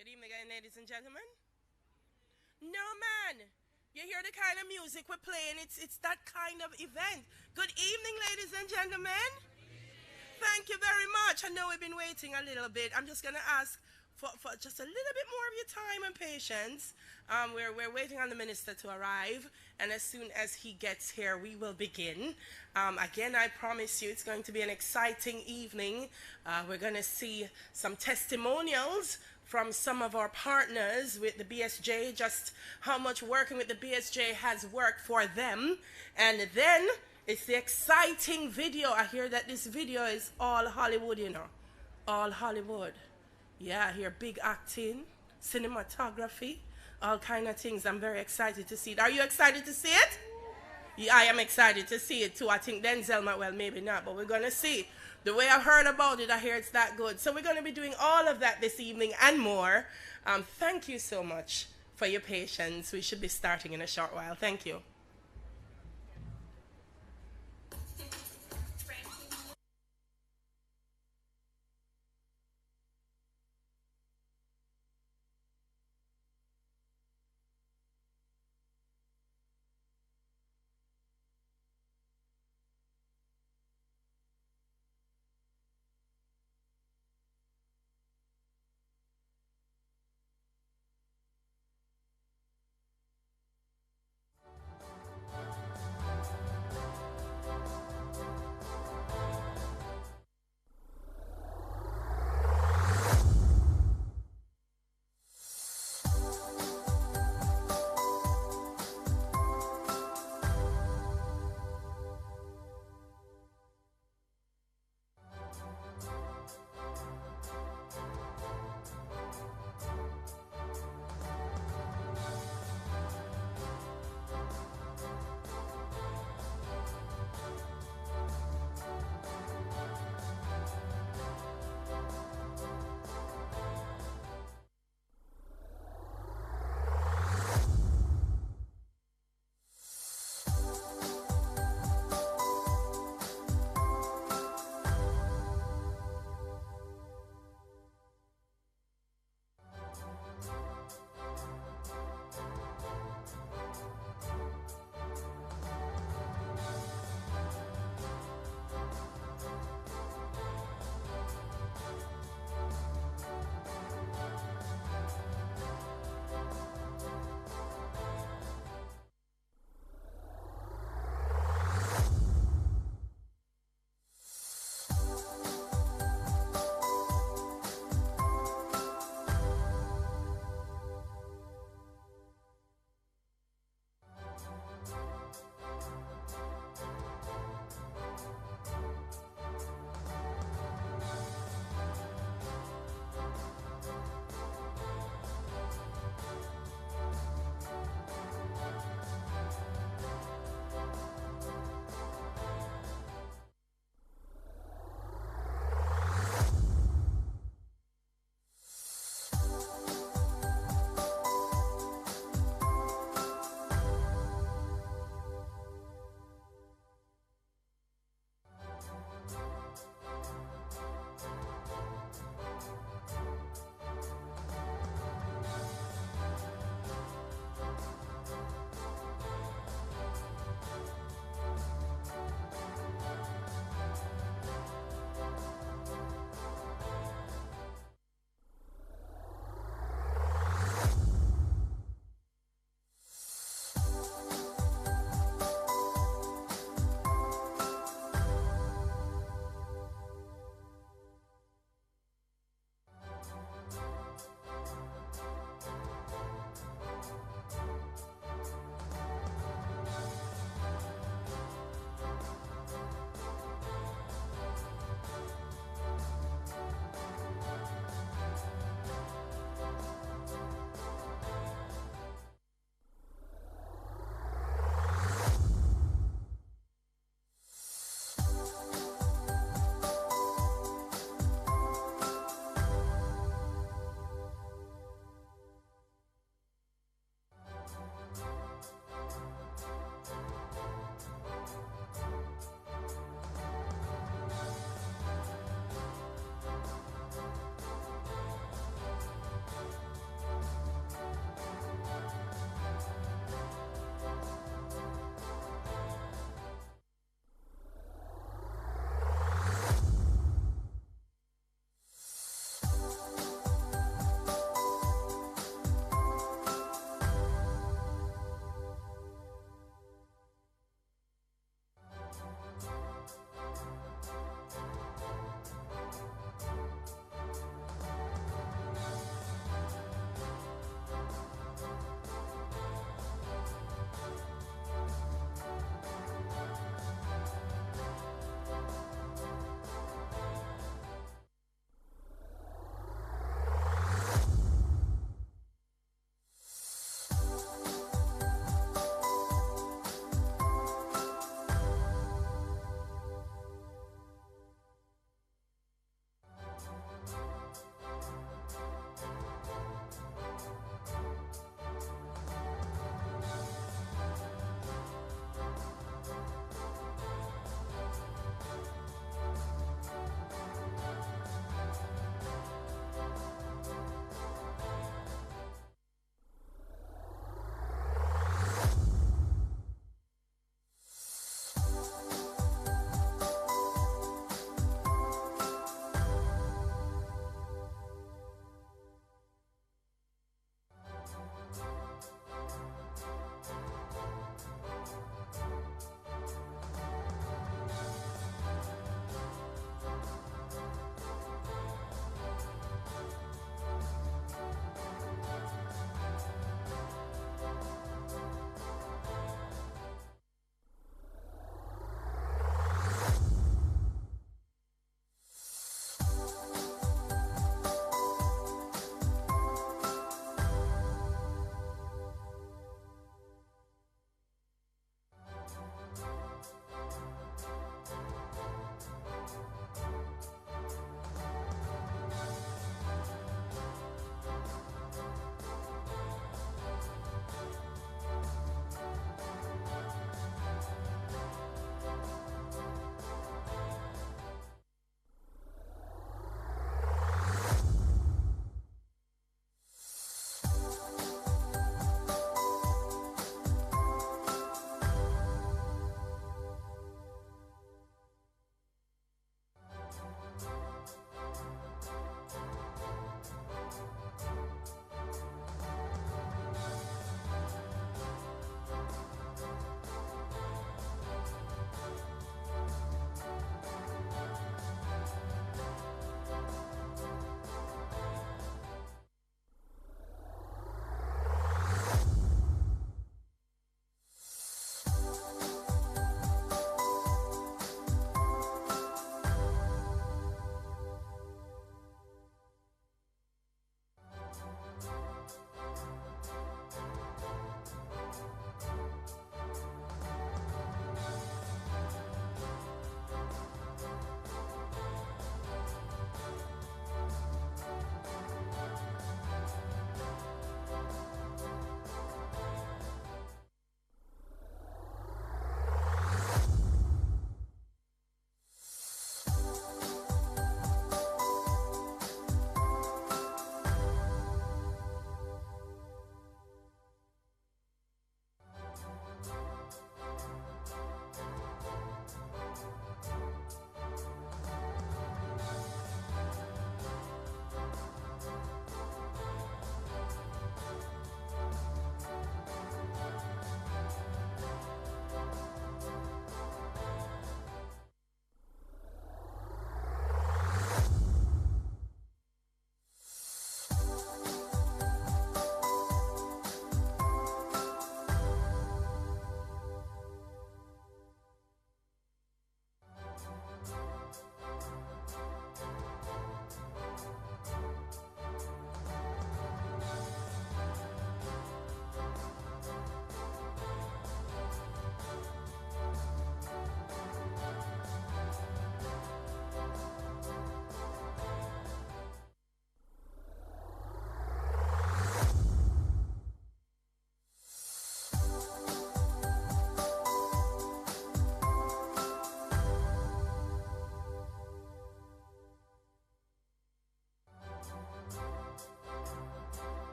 Good evening, again, ladies and gentlemen. No, man. You hear the kind of music we're playing. It's that kind of event. Good evening, ladies and gentlemen. Thank you very much. I know we've been waiting a little bit. I'm just going to ask for just a little bit more of your time and patience. We're waiting on the minister to arrive, and as soon as he gets here, we will begin. Again, I promise you it's going to be an exciting evening. We're going to see some testimonials from some of our partners with the BSJ, just how much working with the BSJ has worked for them. And then it's the exciting video. I hear that this video is all Hollywood, you know. All Hollywood. Yeah, I hear big acting, cinematography, all kind of things. I'm very excited to see it. Are you excited to see it? Yeah, I am excited to see it too. I think Denzel might, well, maybe not, but we're going to see. The way I've heard about it, I hear it's that good. So we're going to be doing all of that this evening and more. Thank you so much for your patience. We should be starting in a short while. Thank you.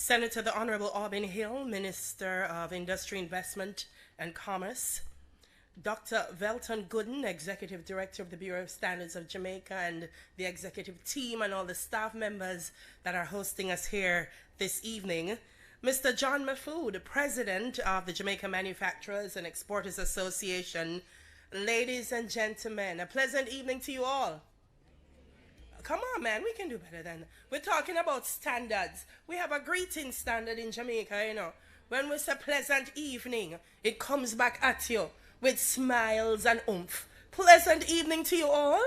Senator the Honorable Auburn Hill, Minister of Industry, Investment and Commerce, Dr. Velton Gooden, Executive Director of the Bureau of Standards of Jamaica, and the executive team and all the staff members that are hosting us here this evening. Mr. John Mafood, President of the Jamaica Manufacturers and Exporters Association. Ladies and gentlemen, a pleasant evening to you all. Come on, man, we can do better than that. We're talking about standards. We have a greeting standard in Jamaica, you know. When we say pleasant evening, it comes back at you with smiles and oomph. Pleasant evening to you all.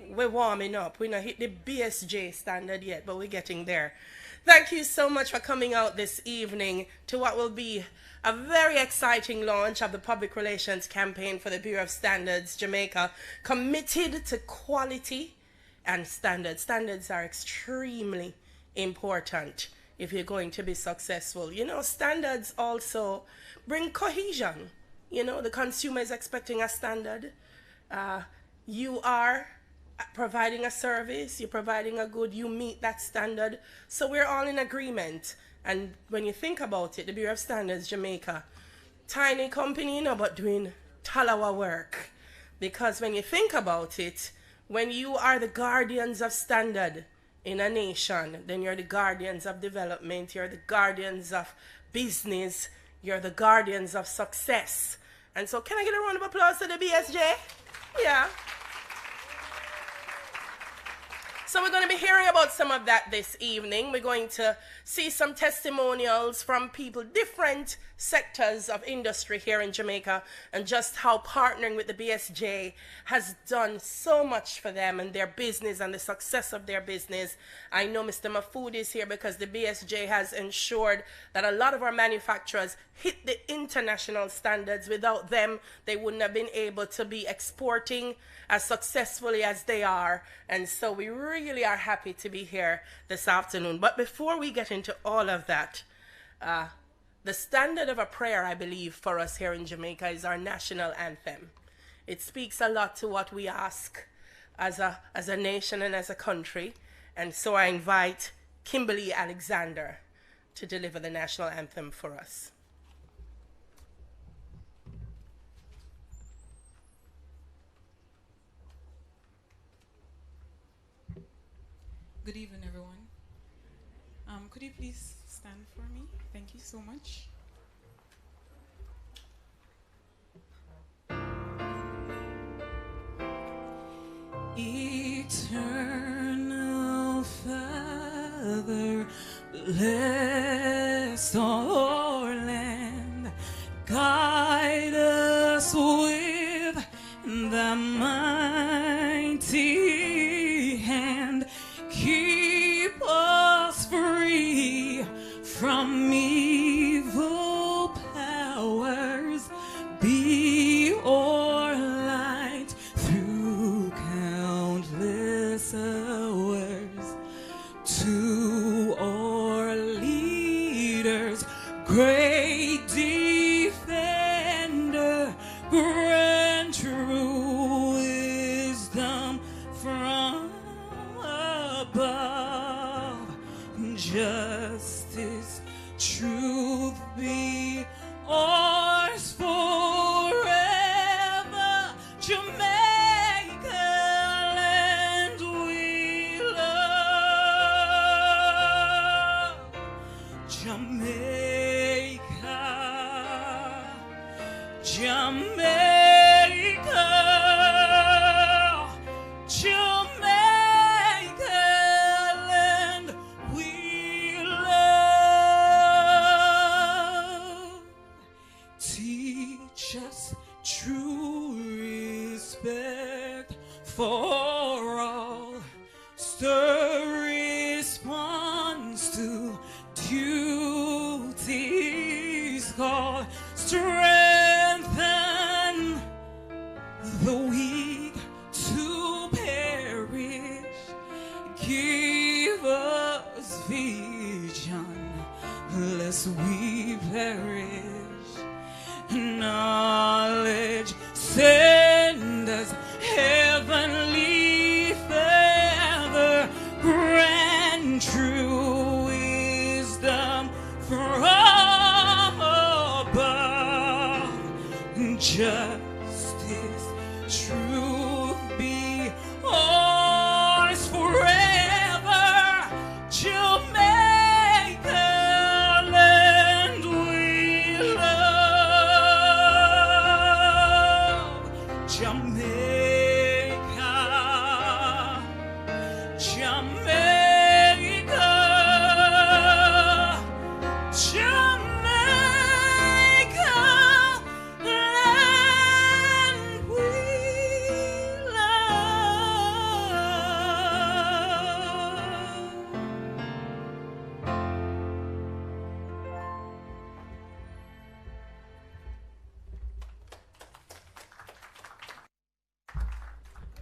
We're warming up. We're not hit the BSJ standard yet, but we're getting there. Thank you so much for coming out this evening to what will be a very exciting launch of the public relations campaign for the Bureau of Standards Jamaica, committed to quality and standards. Standards are extremely important if you're going to be successful. You know, standards also bring cohesion. You know, the consumer is expecting a standard. You are providing a service, you're providing a good, you meet that standard. So we're all in agreement. And when you think about it, the Bureau of Standards Jamaica, tiny company, you know, but doing talawa work. Because when you think about it, when you are the guardians of standard in a nation, then you're the guardians of development, you're the guardians of business, you're the guardians of success. And so can I get a round of applause to the BSJ? Yeah. So we're going to be hearing about some of that this evening. We're going to see some testimonials from people, different sectors of industry here in Jamaica, and just how partnering with the BSJ has done so much for them and their business and the success of their business. I know Mr. Mafood is here because the BSJ has ensured that a lot of our manufacturers hit the international standards. Without them, they wouldn't have been able to be exporting as successfully as they are. And so we really are happy to be here this afternoon. But before we get into all of that, the standard of a prayer, I believe, for us here in Jamaica is our national anthem. It speaks a lot to what we ask as a nation and as a country. And so I invite Kimberly Alexander to deliver the national anthem for us. Good evening, everyone. Could you please stand for me? Thank you so much. Eternal Father, bless our land, guide us with the mighty hand. Keep us free from evil powers. Be our light through countless hours. To our leaders, great defender, grant true wisdom from above. Justice, truth be ours forever. Jamaica, land we love. Jamaica, Jamaica, Jamaica, land we love. Teach us true respect for all. Stir response to duty's call. Strengthen the weak to perish. Give us vision, lest we perish. Knowledge, send us heavenly Father, grant true truth be ours forever, Jamaica, land we love. Jamaica, Jamaica, Jamaica, land we love.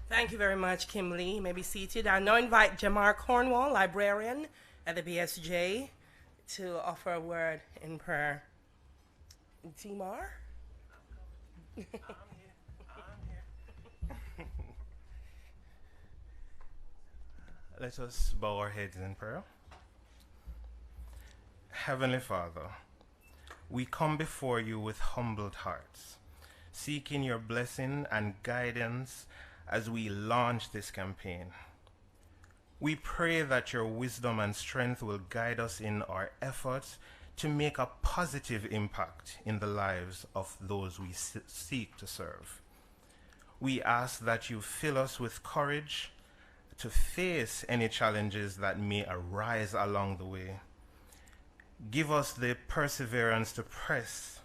Thank you very much, Kim Lee. You may be seated. I now invite Jamar Cornwall, librarian at the BSJ, to offer a word in prayer. Jamar? Let us bow our heads in prayer. Heavenly Father, we come before you with humbled hearts, seeking your blessing and guidance as we launch this campaign. We pray that your wisdom and strength will guide us in our efforts to make a positive impact in the lives of those we seek to serve. We ask that you fill us with courage to face any challenges that may arise along the way. Give us the perseverance to press.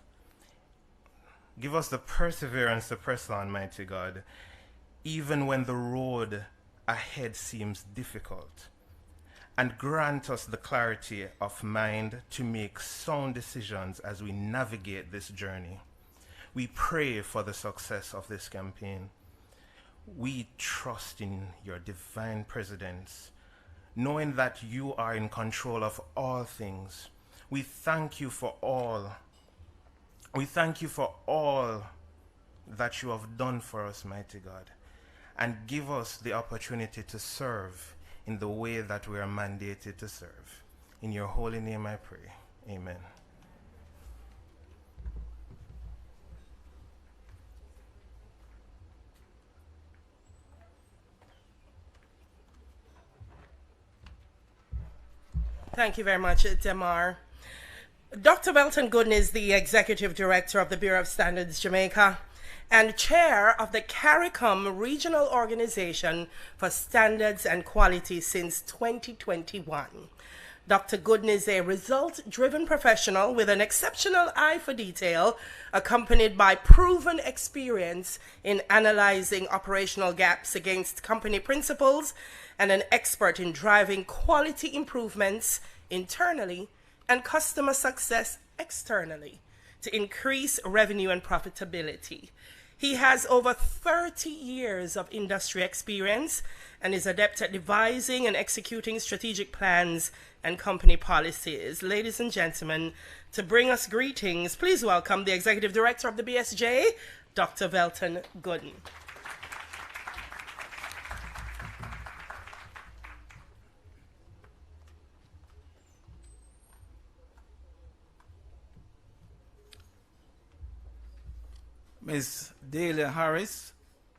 Give us the perseverance to press on, mighty God, even when the road ahead seems difficult. And grant us the clarity of mind to make sound decisions as we navigate this journey. We pray for the success of this campaign. We trust in your divine presence, knowing that you are in control of all things. We thank you for all. We thank you for all that you have done for us, mighty God, and give us the opportunity to serve in the way that we are mandated to serve. In your holy name I pray. Amen. Thank you very much, Demar. Dr. Welton Gooden is the Executive Director of the Bureau of Standards Jamaica and Chair of the CARICOM Regional Organization for Standards and Quality since 2021. Dr. Gooden is a result-driven professional with an exceptional eye for detail, accompanied by proven experience in analyzing operational gaps against company principles, and an expert in driving quality improvements internally and customer success externally to increase revenue and profitability. He has over 30 years of industry experience and is adept at devising and executing strategic plans and company policies. Ladies and gentlemen, to bring us greetings, please welcome the Executive Director of the BSJ, Dr. Welton Gooden. Ms. Delia Harris,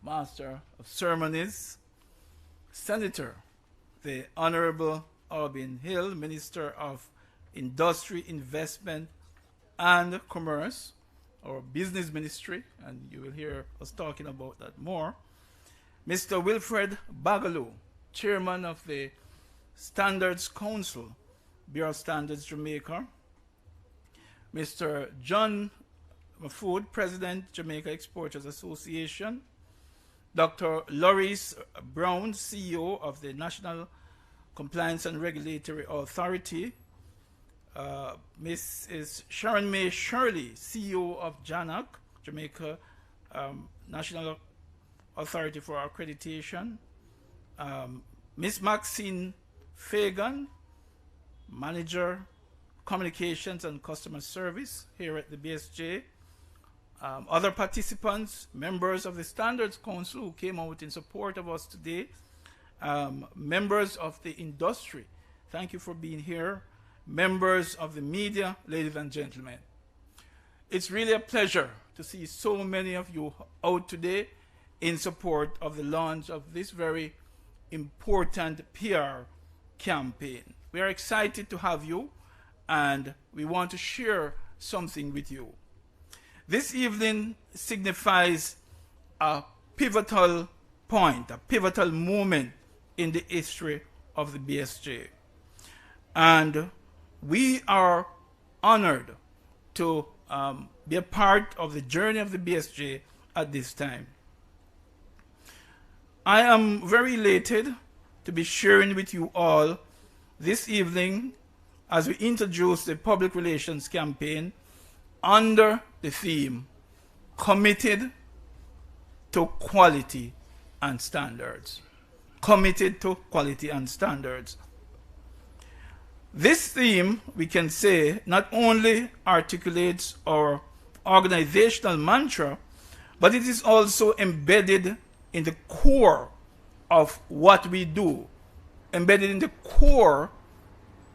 Master of Ceremonies, Senator, the Honorable Albin Hill, Minister of Industry, Investment and Commerce, or Business Ministry, and you will hear us talking about that more. Mr. Wilfred Bagaloo, Chairman of the Standards Council, Bureau of Standards Jamaica. Mr. John Mafood, President, Jamaica Exporters Association. Dr. Loris Brown, CEO of the National Compliance and Regulatory Authority. Mrs. Sharon May Shirley, CEO of JANAC, Jamaica National Authority for Accreditation. Ms. Maxine Fagan, Manager, Communications and Customer Service here at the BSJ. Other participants, members of the Standards Council who came out in support of us today, members of the industry, thank you for being here, members of the media, ladies and gentlemen. It's really a pleasure to see so many of you out today in support of the launch of this very important PR campaign. We are excited to have you, and we want to share something with you. This evening signifies a pivotal point, a pivotal moment in the history of the BSJ. And we are honored to be a part of the journey of the BSJ at this time. I am very elated to be sharing with you all this evening as we introduce the public relations campaign under the theme Committed to Quality and Standards. Committed to Quality and Standards. This theme, we can say, not only articulates our organizational mantra, but it is also embedded in the core of what we do, embedded in the core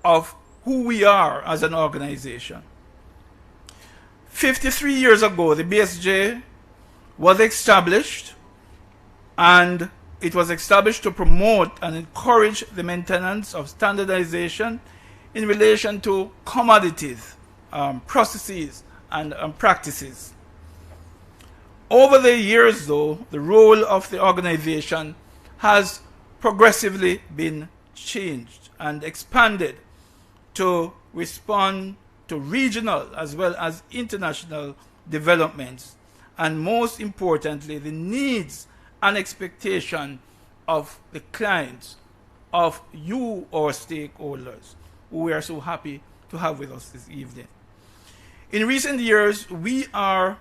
of who we are as an organization. 53 years ago, the BSJ was established, and it was established to promote and encourage the maintenance of standardization in relation to commodities, processes, and practices. Over the years, though, the role of the organization has progressively been changed and expanded to respond to regional as well as international developments, and most importantly, the needs and expectation of the clients, of you, our stakeholders, who we are so happy to have with us this evening. In recent years, we have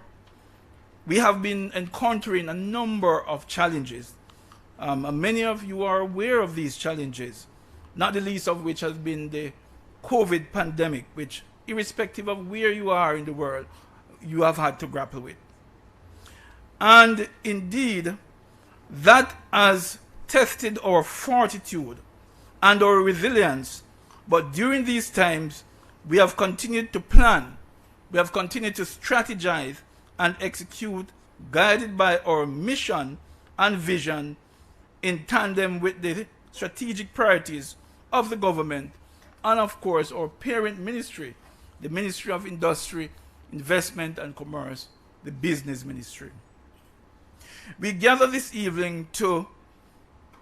been encountering a number of challenges. Many of you are aware of these challenges, not the least of which has been the COVID pandemic, which, irrespective of where you are in the world, you have had to grapple with. And indeed, that has tested our fortitude and our resilience. But during these times, we have continued to plan, we have continued to strategize and execute, guided by our mission and vision, in tandem with the strategic priorities of the government and, of course, our parent ministry, the Ministry of Industry, Investment and Commerce, the Business Ministry. We gather this evening to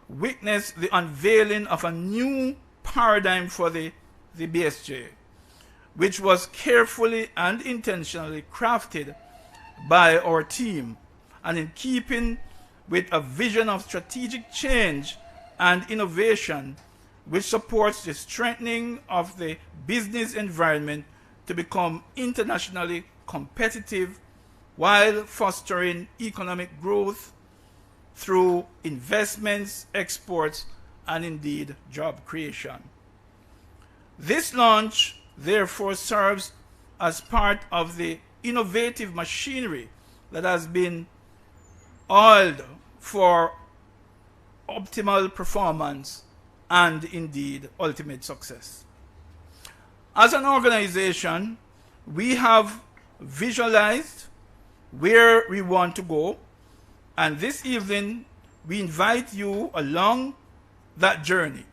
witness the unveiling of a new paradigm for the BSJ, which was carefully and intentionally crafted by our team, and in keeping with a vision of strategic change and innovation, which supports the strengthening of the business environment to become internationally competitive while fostering economic growth through investments, exports, and indeed job creation. This launch therefore serves as part of the innovative machinery that has been oiled for optimal performance and indeed ultimate success. As an organization, we have visualized where we want to go, and this evening we invite you along that journey.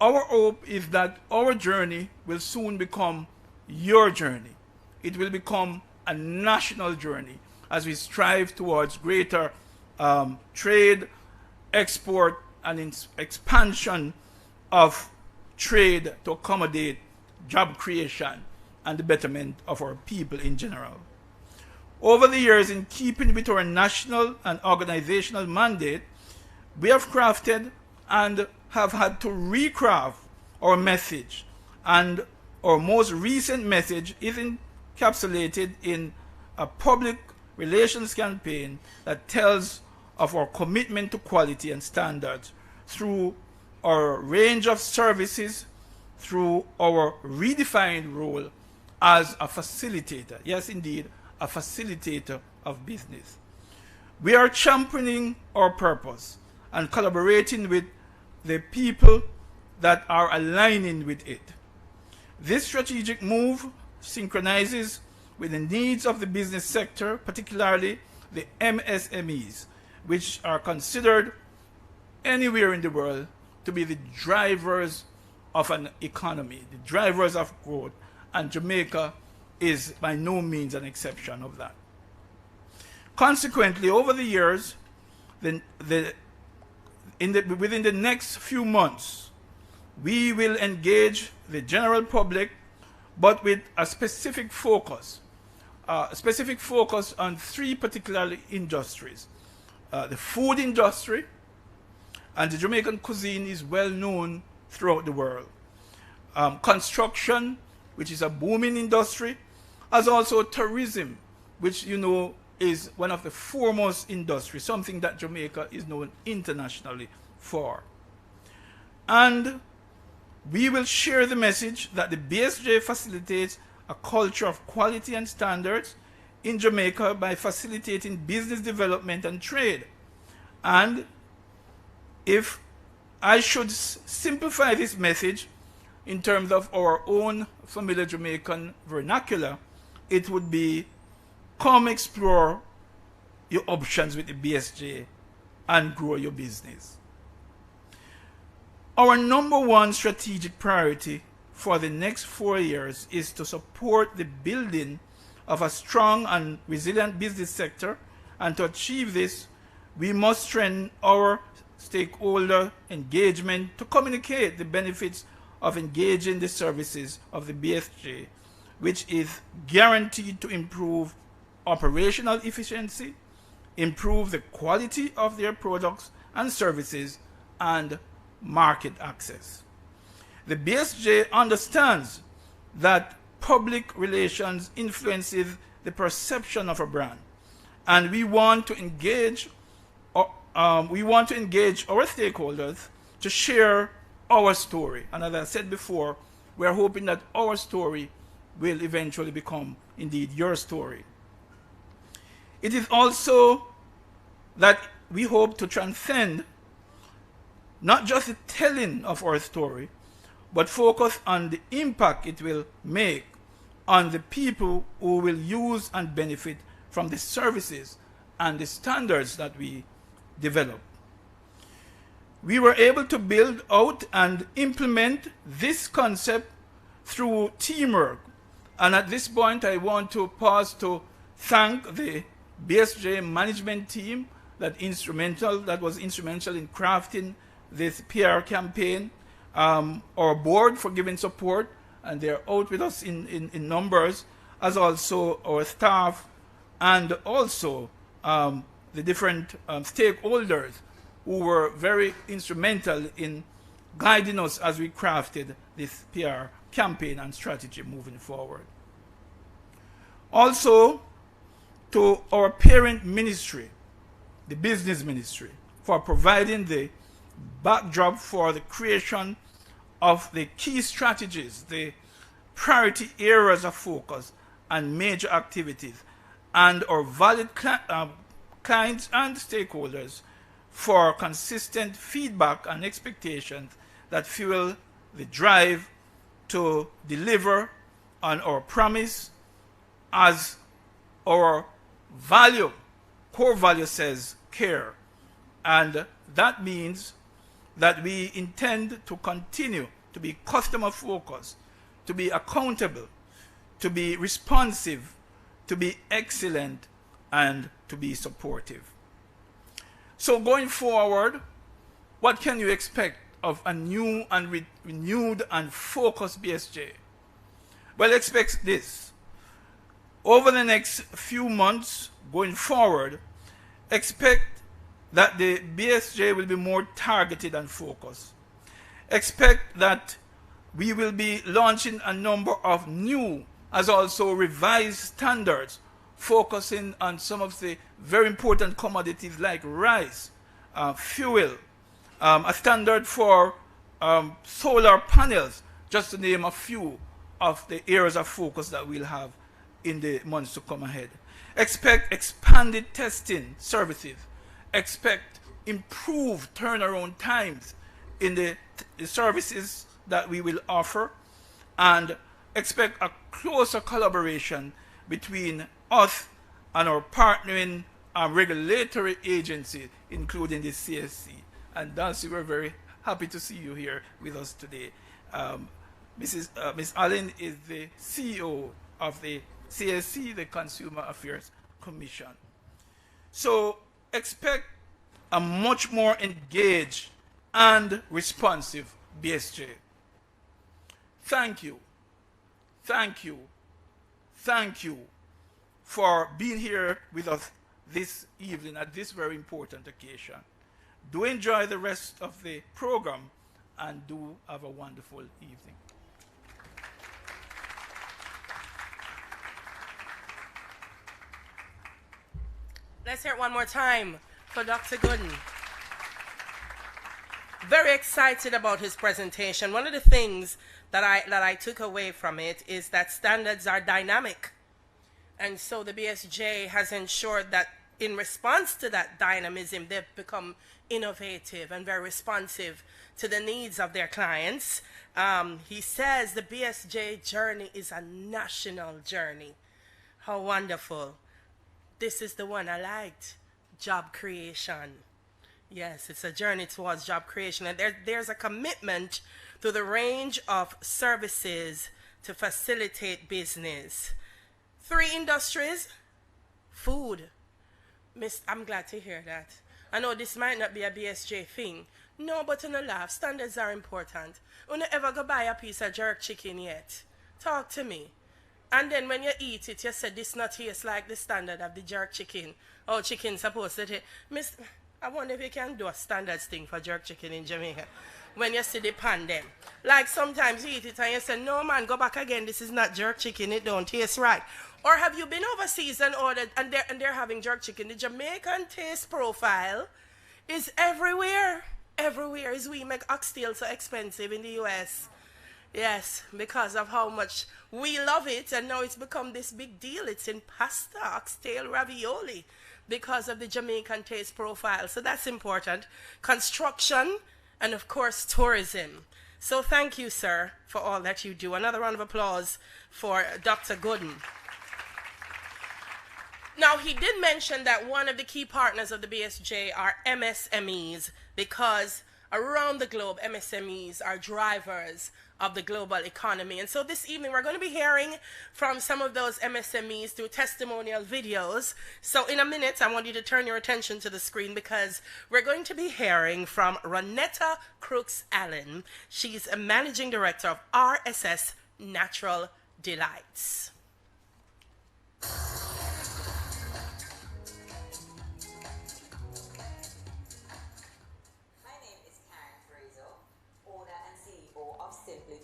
Our hope is that our journey will soon become your journey. It will become a national journey as we strive towards greater trade, export, and expansion of trade to accommodate job creation and the betterment of our people in general. Over the years, in keeping with our national and organizational mandate, we have crafted and have had to recraft our message, and our most recent message is encapsulated in a public relations campaign that tells of our commitment to quality and standards through our range of services, through our redefined role as a facilitator. Yes, indeed, a facilitator of business. We are championing our purpose and collaborating with the people that are aligning with it. This strategic move synchronizes with the needs of the business sector, particularly the MSMEs, which are considered anywhere in the world to be the drivers of an economy, the drivers of growth, and Jamaica is by no means an exception of that. Consequently, over the years, within the next few months, we will engage the general public, but with a specific focus on three particular industries. The food industry, and the Jamaican cuisine is well known throughout the world. Construction, which is a booming industry, as also tourism, which you know is one of the foremost industries, something that Jamaica is known internationally for. And we will share the message that the BSJ facilitates a culture of quality and standards in Jamaica by facilitating business development and trade. And if I should simplify this message in terms of our own familiar Jamaican vernacular, it would be, come explore your options with the BSJ and grow your business. Our number one strategic priority for the next 4 years is to support the building of a strong and resilient business sector, and to achieve this, we must strengthen our stakeholder engagement to communicate the benefits of engaging the services of the BSJ, which is guaranteed to improve operational efficiency, improve the quality of their products and services, and market access. The BSJ understands that public relations influences the perception of a brand, and we want to engage our stakeholders to share our story. And as I said before, we are hoping that our story will eventually become indeed your story. It is also that we hope to transcend not just the telling of our story, but focus on the impact it will make on the people who will use and benefit from the services and the standards that we develop. We were able to build out and implement this concept through teamwork. And at this point, I want to pause to thank the BSJ management team that was instrumental in crafting this PR campaign, our board for giving support, and they're out with us in numbers, as also our staff, and also the different stakeholders who were very instrumental in guiding us as we crafted this PR campaign and strategy moving forward. Also, to our parent ministry, the business ministry, for providing the backdrop for the creation of the key strategies, the priority areas of focus and major activities, and our valued clients and stakeholders for consistent feedback and expectations that fuel the drive to deliver on our promise, as our core value says, care. And that means that we intend to continue to be customer focused, to be accountable, to be responsive, to be excellent, and to be supportive. So going forward, what can you expect of a new and renewed and focused BSJ? Well, expect this. Over the next few months going forward, expect that the BSJ will be more targeted and focused. Expect that we will be launching a number of new as also revised standards, focusing on some of the very important commodities like rice, fuel, a standard for solar panels, just to name a few of the areas of focus that we'll have in the months to come ahead. Expect expanded testing services. Expect improved turnaround times in the services that we will offer, and expect a closer collaboration between us and our partnering regulatory agencies, including the CSC. And Darcy, we're very happy to see you here with us today. Ms. Allen is the CEO of the CSC, the Consumer Affairs Commission. So expect a much more engaged and responsive BSJ. Thank you, thank you, thank you for being here with us this evening at this very important occasion. Do enjoy the rest of the program and do have a wonderful evening. Let's hear it one more time for Dr. Gooden. Very excited about his presentation. One of the things that I took away from it is that standards are dynamic. And so the BSJ has ensured that in response to that dynamism, they've become innovative and very responsive to the needs of their clients. He says the BSJ journey is a national journey. How wonderful. This is the one I liked, job creation. Yes, it's a journey towards job creation. And there's a commitment to the range of services to facilitate business. 3 industries, food. I'm glad to hear that. I know this might not be a BSJ thing. No, but in a laugh, standards are important. You don't ever go buy a piece of jerk chicken yet. Talk to me. And then when you eat it, you say this not taste like the standard of the jerk chicken. Oh, chicken supposed to taste. Miss, I wonder if you can do a standards thing for jerk chicken in Jamaica. When you see the pan them. Like sometimes you eat it and you say, no man, go back again. This is not jerk chicken. It don't taste right. Or have you been overseas and ordered and they're having jerk chicken? The Jamaican taste profile is everywhere. Everywhere. Is we make oxtail so expensive in the US. Yes, because of how much we love it, and now it's become this big deal. It's in pasta, oxtail, ravioli, because of the Jamaican taste profile. So that's important. Construction, and of course, tourism. So thank you, sir, for all that you do. Another round of applause for Dr. Gooden. Now, he did mention that one of the key partners of the BSJ are MSMEs, because around the globe, MSMEs are drivers of the global economy. And so this evening, we're going to be hearing from some of those MSMEs through testimonial videos. So in a minute, I want you to turn your attention to the screen because we're going to be hearing from Ronetta Crooks Allen. She's a managing director of RSS Natural Delights.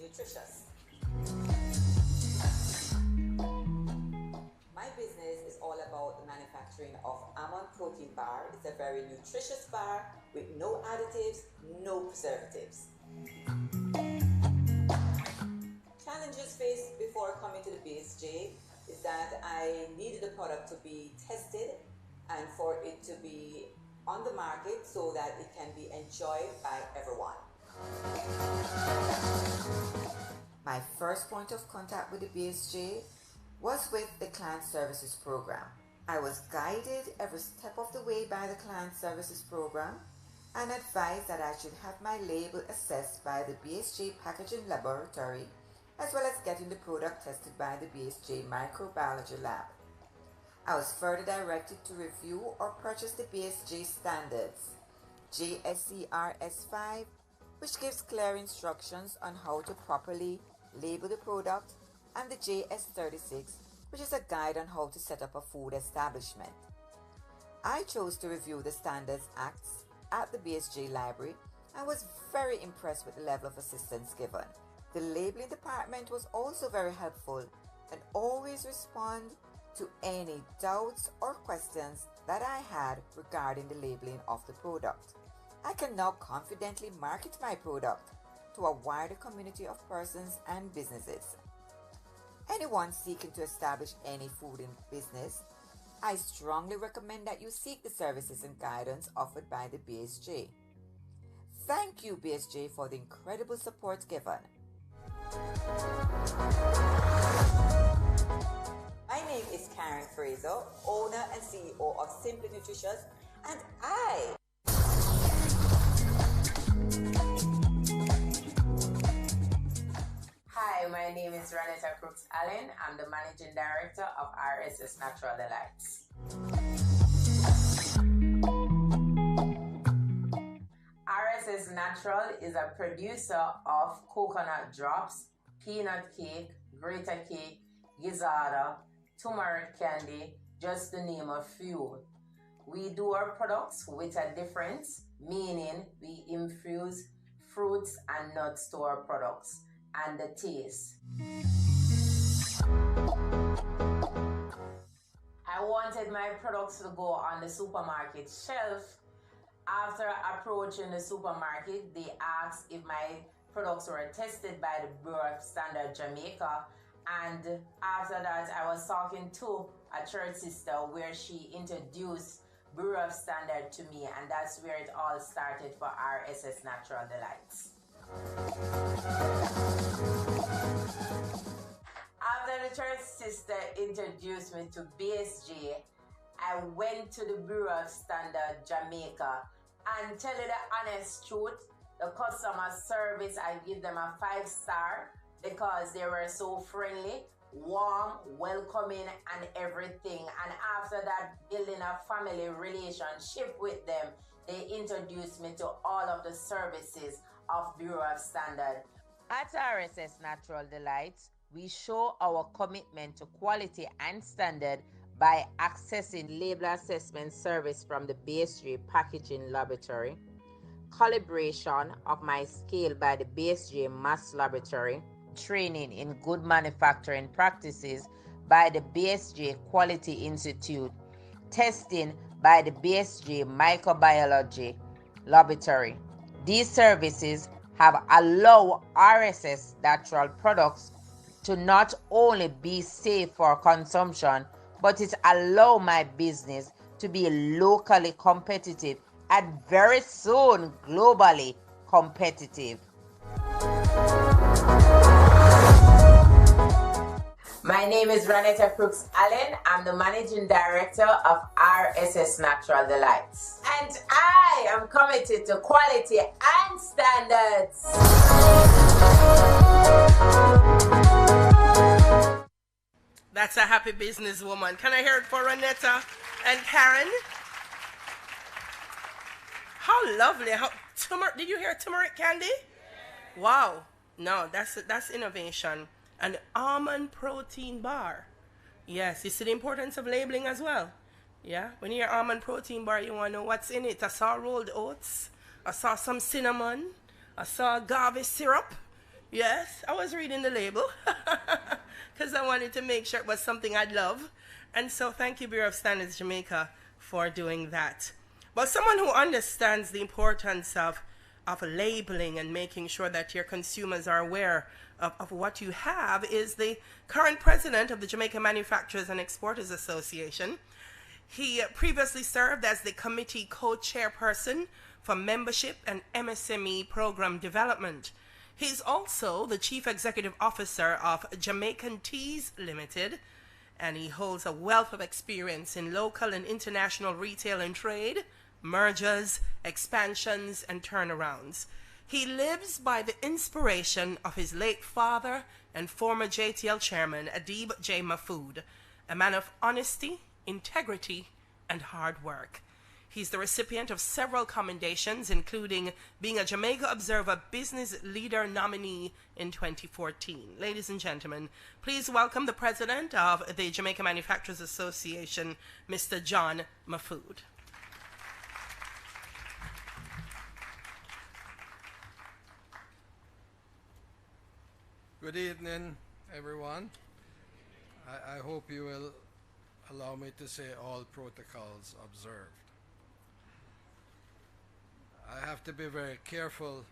Nutritious. My business is all about the manufacturing of almond protein bar. It's a very nutritious bar with no additives, no preservatives. Challenges faced before coming to the BSJ is that I needed the product to be tested and for it to be on the market so that it can be enjoyed by everyone. My first point of contact with the BSJ was with the Client Services Program. I was guided every step of the way by the Client Services Program and advised that I should have my label assessed by the BSJ Packaging Laboratory as well as getting the product tested by the BSJ Microbiology Lab. I was further directed to review or purchase the BSJ standards, JSCRS5, which gives clear instructions on how to properly label the product, and the JS36, which is a guide on how to set up a food establishment. I chose to review the Standards Acts at the BSJ Library and was very impressed with the level of assistance given. The labeling department was also very helpful and always respond to any doubts or questions that I had regarding the labeling of the product. I can now confidently market my product to a wider community of persons and businesses. Anyone seeking to establish any food in business, I strongly recommend that you seek the services and guidance offered by the BSJ. Thank you, BSJ, for the incredible support given. My name is Karen Fraser, owner and CEO of Simply Nutritious, and I. Hi, my name is Ranetta Crooks Allen. I'm the Managing Director of RSS Natural Delights. RSS Natural is a producer of coconut drops, peanut cake, grata cake, gizzardo, turmeric candy, just to name a few. We do our products with a difference, meaning we infuse fruits and nuts to our products, and the taste. I wanted my products to go on the supermarket shelf. After approaching the supermarket, they asked if my products were tested by the Bureau of Standards Jamaica, and after that I was talking to a church sister where she introduced Bureau of Standards to me, and that's where it all started for RSS Natural Delights. After the church sister introduced me to BSJ, I went to the Bureau of Standards Jamaica, and tell you the honest truth, the customer service, I give them a 5-star because they were so friendly, warm, welcoming, and everything. And after that, building a family relationship with them, they introduced me to all of the services of Bureau of Standards. At RSS Natural Delights, we show our commitment to quality and standard by accessing label assessment service from the BSJ Packaging Laboratory, calibration of my scale by the BSJ Mass Laboratory, training in good manufacturing practices by the BSJ Quality Institute, testing by the BSJ Microbiology Laboratory. These services have allowed RSS Natural products to not only be safe for consumption, but it allows my business to be locally competitive and very soon globally competitive. My name is Ranetta Crooks Allen. I'm the Managing Director of RSS Natural Delights. And I am committed to quality and standards. That's a happy businesswoman. Can I hear it for Ranetta and Karen? How lovely. Did you hear turmeric candy? Wow. No, that's innovation. An almond protein bar. Yes, you see the importance of labeling as well. Yeah, when you hear almond protein bar, you want to know what's in it. I saw rolled oats. I saw some cinnamon. I saw agave syrup. Yes, I was reading the label because I wanted to make sure it was something I'd love. And so thank you, Bureau of Standards Jamaica, for doing that. But someone who understands the importance of labeling and making sure that your consumers are aware of what you have is the current president of the Jamaica Manufacturers and Exporters Association. He previously served as the committee co-chairperson for membership and MSME program development. He's also the chief executive officer of Jamaican Teas Limited, and he holds a wealth of experience in local and international retail and trade, mergers, expansions, and turnarounds. He lives by the inspiration of his late father and former JTL chairman, Adib J. Mahfood, a man of honesty, integrity, and hard work. He's the recipient of several commendations, including being a Jamaica Observer Business Leader nominee in 2014. Ladies and gentlemen, please welcome the president of the Jamaica Manufacturers Association, Mr. John Mahfood. Good evening, everyone. I hope you will allow me to say all protocols observed. I have to be very careful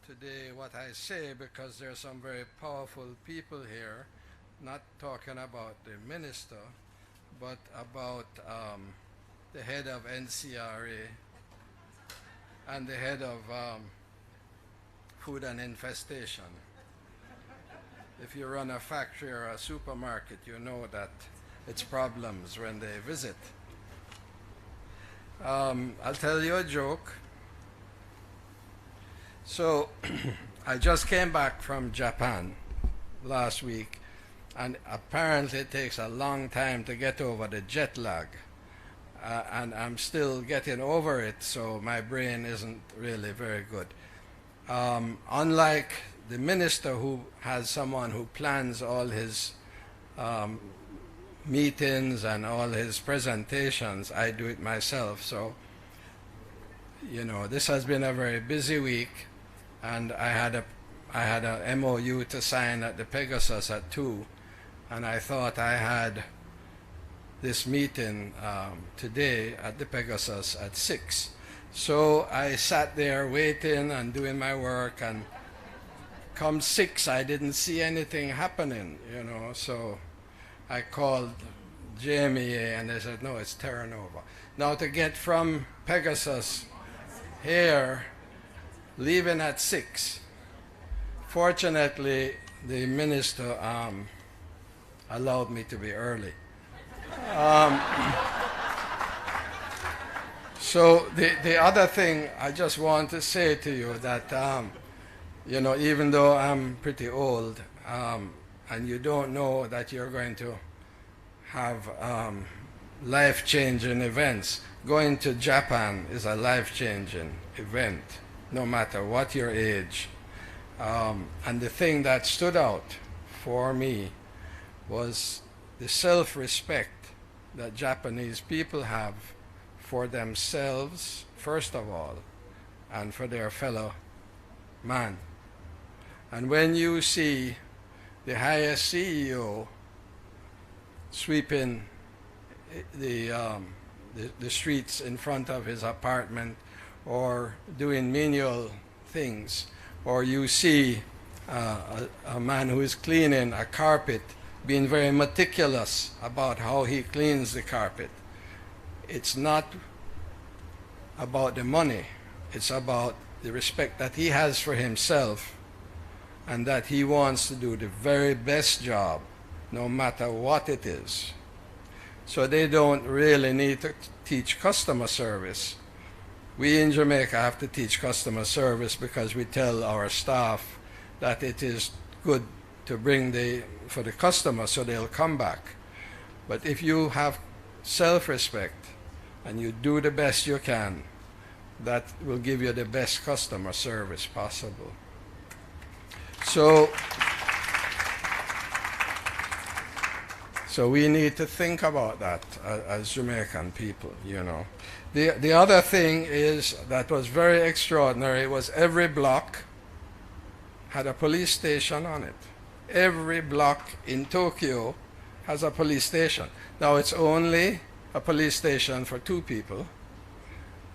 today what I say because there are some very powerful people here, not talking about the minister, but about the head of NCRA and the head of Food and Infestation. If you run a factory or a supermarket, you know that its problems when they visit. I'll tell you a joke. So I just came back from Japan last week, and apparently it takes a long time to get over the jet lag. And I'm still getting over it, so my brain isn't really very good. Unlike the minister who has someone who plans all his meetings and all his presentations, I do it myself. So, you know, this has been a very busy week, and I had a MOU to sign at the Pegasus at 2, and I thought I had this meeting today at the Pegasus at 6. So I sat there waiting and doing my work, and come 6, I didn't see anything happening, you know, so I called JMEA and they said, no, it's Terranova. Now to get from Pegasus here, leaving at 6, fortunately the minister allowed me to be early. So the other thing I just want to say to you that, you know, even though I'm pretty old, and you don't know that you're going to have life-changing events, going to Japan is a life-changing event, no matter what your age. And the thing that stood out for me was the self-respect that Japanese people have for themselves, first of all, and for their fellow man. And when you see the highest CEO sweeping the streets in front of his apartment, or doing menial things, or you see a man who is cleaning a carpet being very meticulous about how he cleans the carpet, it's not about the money, it's about the respect that he has for himself, and that he wants to do the very best job, no matter what it is. So they don't really need to teach customer service. We in Jamaica have to teach customer service because we tell our staff that it is good to bring for the customer so they'll come back. But if you have self-respect and you do the best you can, that will give you the best customer service possible. So we need to think about that as Jamaican people, you know. The other thing is that was very extraordinary was every block had a police station on it. Every block in Tokyo has a police station. Now it's only a police station for 2 people,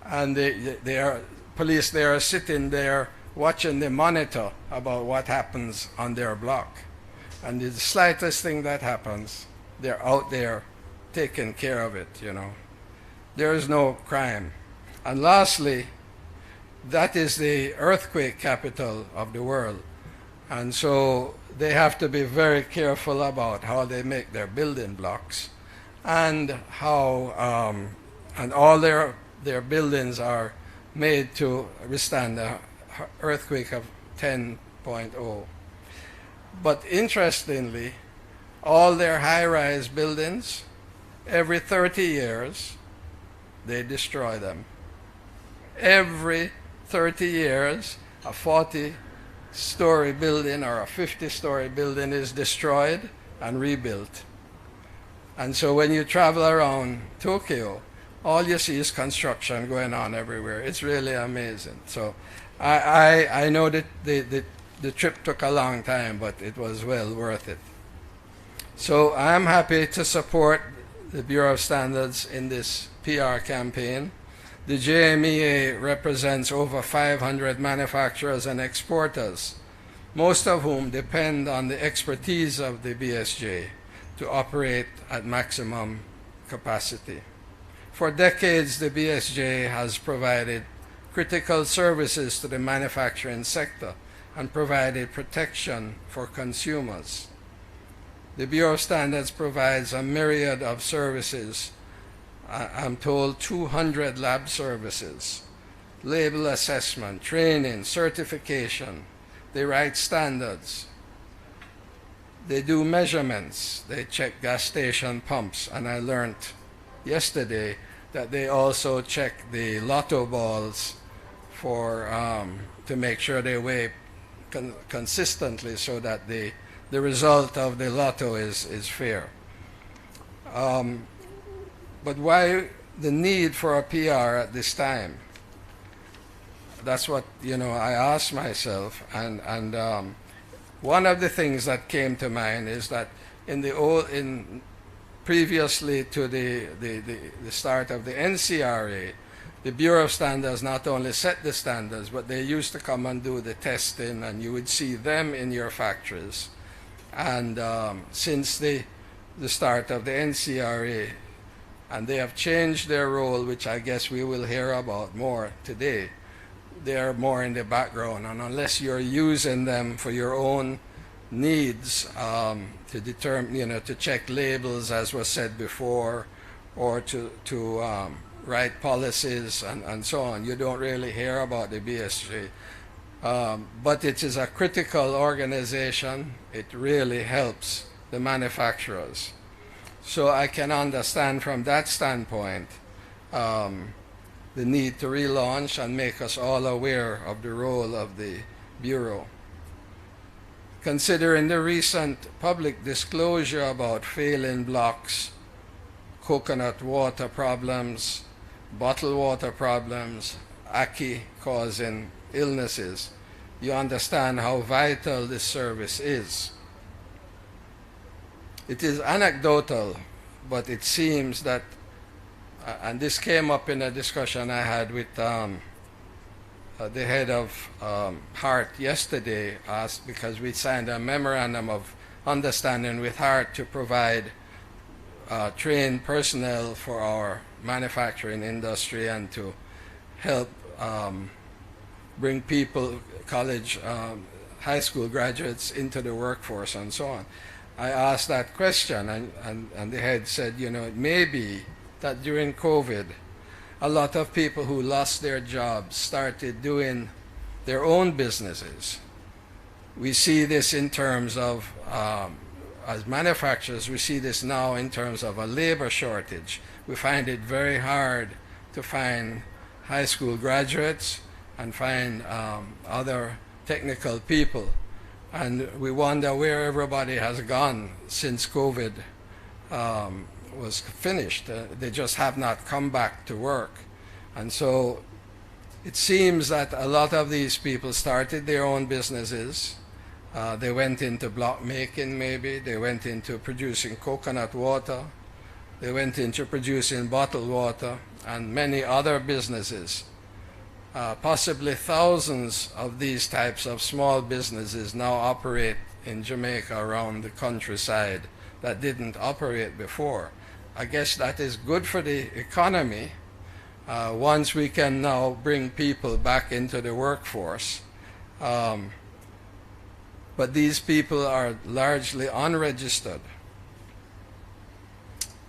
and police there are sitting there watching the monitor about what happens on their block. And the slightest thing that happens, they're out there taking care of it, you know. There is no crime. And lastly, that is the earthquake capital of the world. And so they have to be very careful about how they make their building blocks, and how and all their buildings are made to withstand the earthquake of 10.0. But interestingly, all their high-rise buildings, every 30 years, they destroy them. Every 30 years, a 40-story building or a 50-story building is destroyed and rebuilt. And so when you travel around Tokyo, all you see is construction going on everywhere. It's really amazing. So I know that the trip took a long time, but it was well worth it. So I'm happy to support the Bureau of Standards in this PR campaign. The JMEA represents over 500 manufacturers and exporters, most of whom depend on the expertise of the BSJ to operate at maximum capacity. For decades, the BSJ has provided critical services to the manufacturing sector and provided protection for consumers. The Bureau of Standards provides a myriad of services. I'm told 200 lab services, label assessment, training, certification. They write standards. They do measurements. They check gas station pumps. And I learned yesterday that they also check the lotto balls for to make sure they weigh consistently so that the result of the lotto is fair. But why the need for a PR at this time? That's what I asked myself, and one of the things that came to mind is that previously to the start of the NCRA, the Bureau of Standards not only set the standards, but they used to come and do the testing, and you would see them in your factories. And since the start of the NCRA, and they have changed their role, which I guess we will hear about more today, they are more in the background. And unless you're using them for your own needs, to determine, to check labels, as was said before, or to write policies and so on, you don't really hear about the BSG. But it is a critical organization. It really helps the manufacturers. So I can understand from that standpoint the need to relaunch and make us all aware of the role of the Bureau. Considering the recent public disclosure about failing blocks, coconut water problems, bottled water problems, ackee causing illnesses, you understand how vital this service is. It is anecdotal, but it seems that, and this came up in a discussion I had with the head of HART yesterday, because we signed a memorandum of understanding with HART to provide trained personnel for our manufacturing industry and to help bring people, college, high school graduates into the workforce and so on. I asked that question, and the head said, it may be that during COVID, a lot of people who lost their jobs started doing their own businesses. We see this in terms of, as manufacturers, we see this now in terms of a labor shortage. We find it very hard to find high school graduates and find other technical people. And we wonder where everybody has gone since COVID was finished. They just have not come back to work. And so it seems that a lot of these people started their own businesses. They went into block making maybe. They went into producing coconut water. They went into producing bottled water and many other businesses. Possibly thousands of these types of small businesses now operate in Jamaica around the countryside that didn't operate before. I guess that is good for the economy once we can now bring people back into the workforce. But these people are largely unregistered.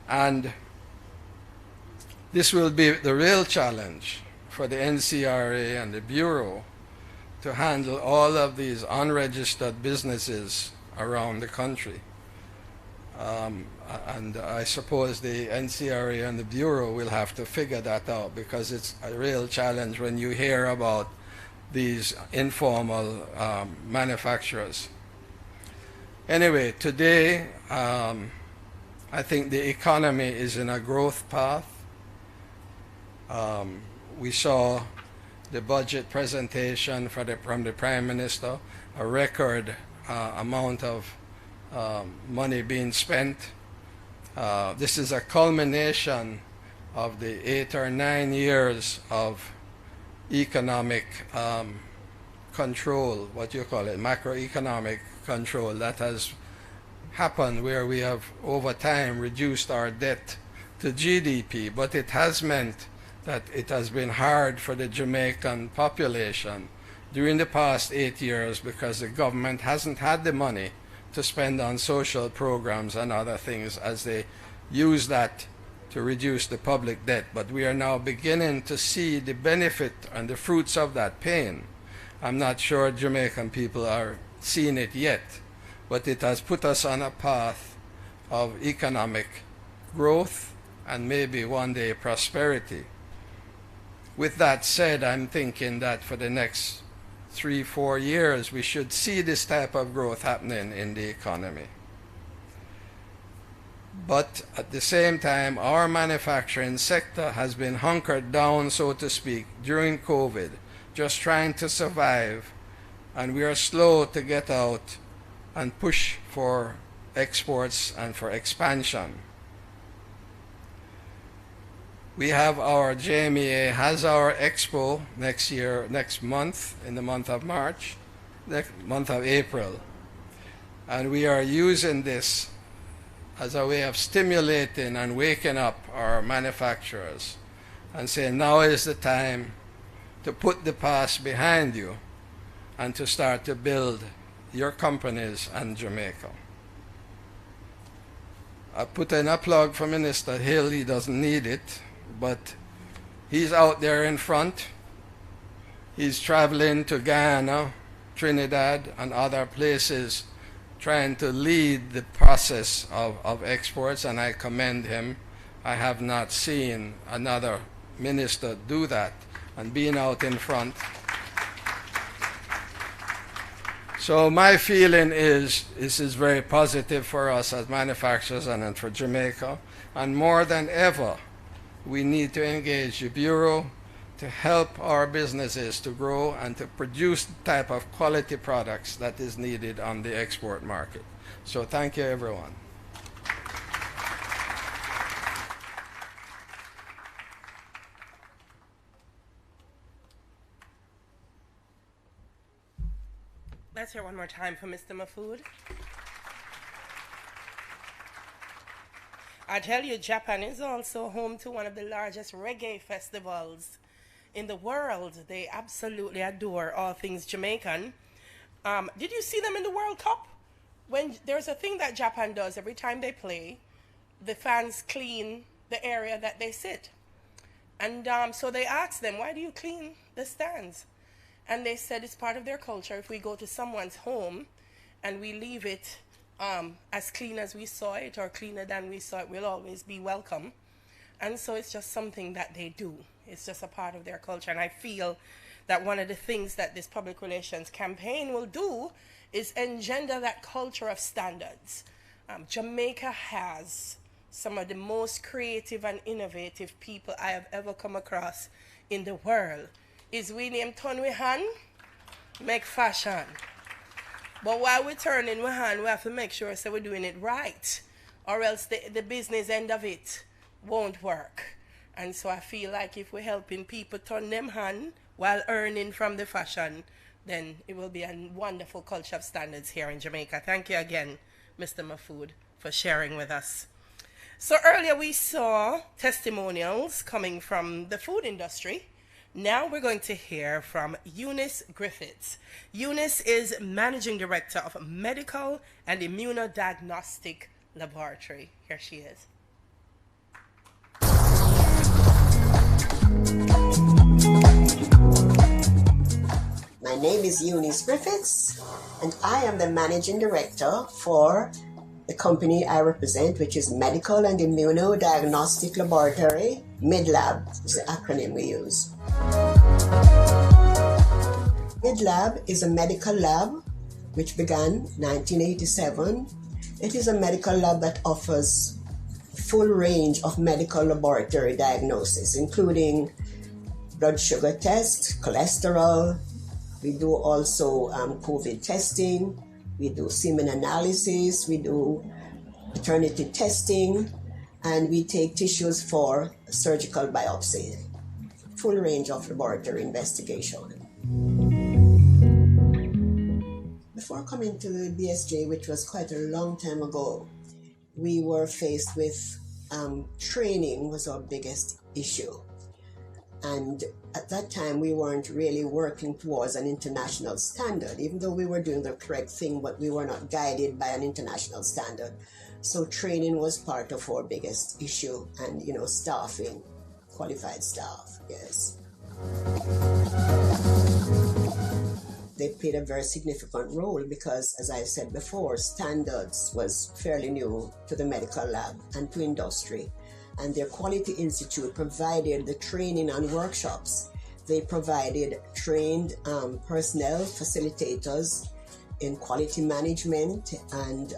And this will be the real challenge for the NCRA and the Bureau to handle all of these unregistered businesses around the country. And I suppose the NCRA and the Bureau will have to figure that out, because it's a real challenge when you hear about these informal manufacturers. Anyway, today I think the economy is in a growth path. We saw the budget presentation from the Prime Minister, a record amount of money being spent. This is a culmination of the 8 or 9 years of economic control, what you call it, macroeconomic control that has happened, where we have over time reduced our debt to GDP, but it has meant that it has been hard for the Jamaican population during the past 8 years, because the government hasn't had the money to spend on social programs and other things as they use that to reduce the public debt. But we are now beginning to see the benefit and the fruits of that pain. I'm not sure Jamaican people are seeing it yet, but it has put us on a path of economic growth and maybe one day prosperity. With that said, I'm thinking that for the next 3-4 years, we should see this type of growth happening in the economy. But at the same time, our manufacturing sector has been hunkered down, so to speak, during COVID, just trying to survive, and we are slow to get out and push for exports and for expansion. We have our JMEA has our expo next month, in the month of March, next month of April. And we are using this as a way of stimulating and waking up our manufacturers and saying now is the time to put the past behind you and to start to build your companies and Jamaica. I put in a plug for Minister Hill. He doesn't need it, but he's out there in front. He's traveling to Guyana, Trinidad, and other places trying to lead the process of exports, and I commend him. I have not seen another minister do that, and being out in front. So my feeling is this is very positive for us as manufacturers and for Jamaica, and more than ever, we need to engage the Bureau to help our businesses to grow and to produce the type of quality products that is needed on the export market. So thank you, everyone. Let's hear one more time for Mr. Mahfood. I tell you, Japan is also home to one of the largest reggae festivals in the world. They absolutely adore all things Jamaican. Did you see them in the World Cup? When there's a thing that Japan does every time they play, the fans clean the area that they sit. And so they asked them, why do you clean the stands? And they said it's part of their culture. If we go to someone's home and we leave it as clean as we saw it or cleaner than we saw it, we'll always be welcome. And so it's just something that they do. It's just a part of their culture. And I feel that one of the things that this public relations campaign will do is engender that culture of standards. Jamaica has some of the most creative and innovative people I have ever come across in the world. Is we name turn we hand, make fashion. But while we turning we hand, we have to make sure so we're doing it right, or else the business end of it won't work. And so I feel like if we're helping people turn them hand while earning from the fashion, then it will be a wonderful culture of standards here in Jamaica. Thank you again, Mr. Mahfood, for sharing with us. So earlier we saw testimonials coming from the food industry. Now we're going to hear from Eunice Griffiths. Eunice is Managing Director of Medical and Immunodiagnostic Laboratory. Here she is. My name is Eunice Griffiths, and I am the Managing Director for the company I represent, which is Medical and Immunodiagnostic Laboratory, MidLab is the acronym we use. MidLab is a medical lab which began in 1987. It is a medical lab that offers a full range of medical laboratory diagnosis, including blood sugar tests, cholesterol. We do also COVID testing. We do semen analysis. We do paternity testing. And we take tissues for surgical biopsy. Full range of laboratory investigation. Before coming to the BSJ, which was quite a long time ago, we were faced with training was our biggest issue. And at that time, we weren't really working towards an international standard, even though we were doing the correct thing, but we were not guided by an international standard. So training was part of our biggest issue, and, you know, staffing, qualified staff, yes. They played a very significant role because, as I said before, standards was fairly new to the medical lab and to industry. And their Quality Institute provided the training and workshops. They provided trained personnel, facilitators in quality management and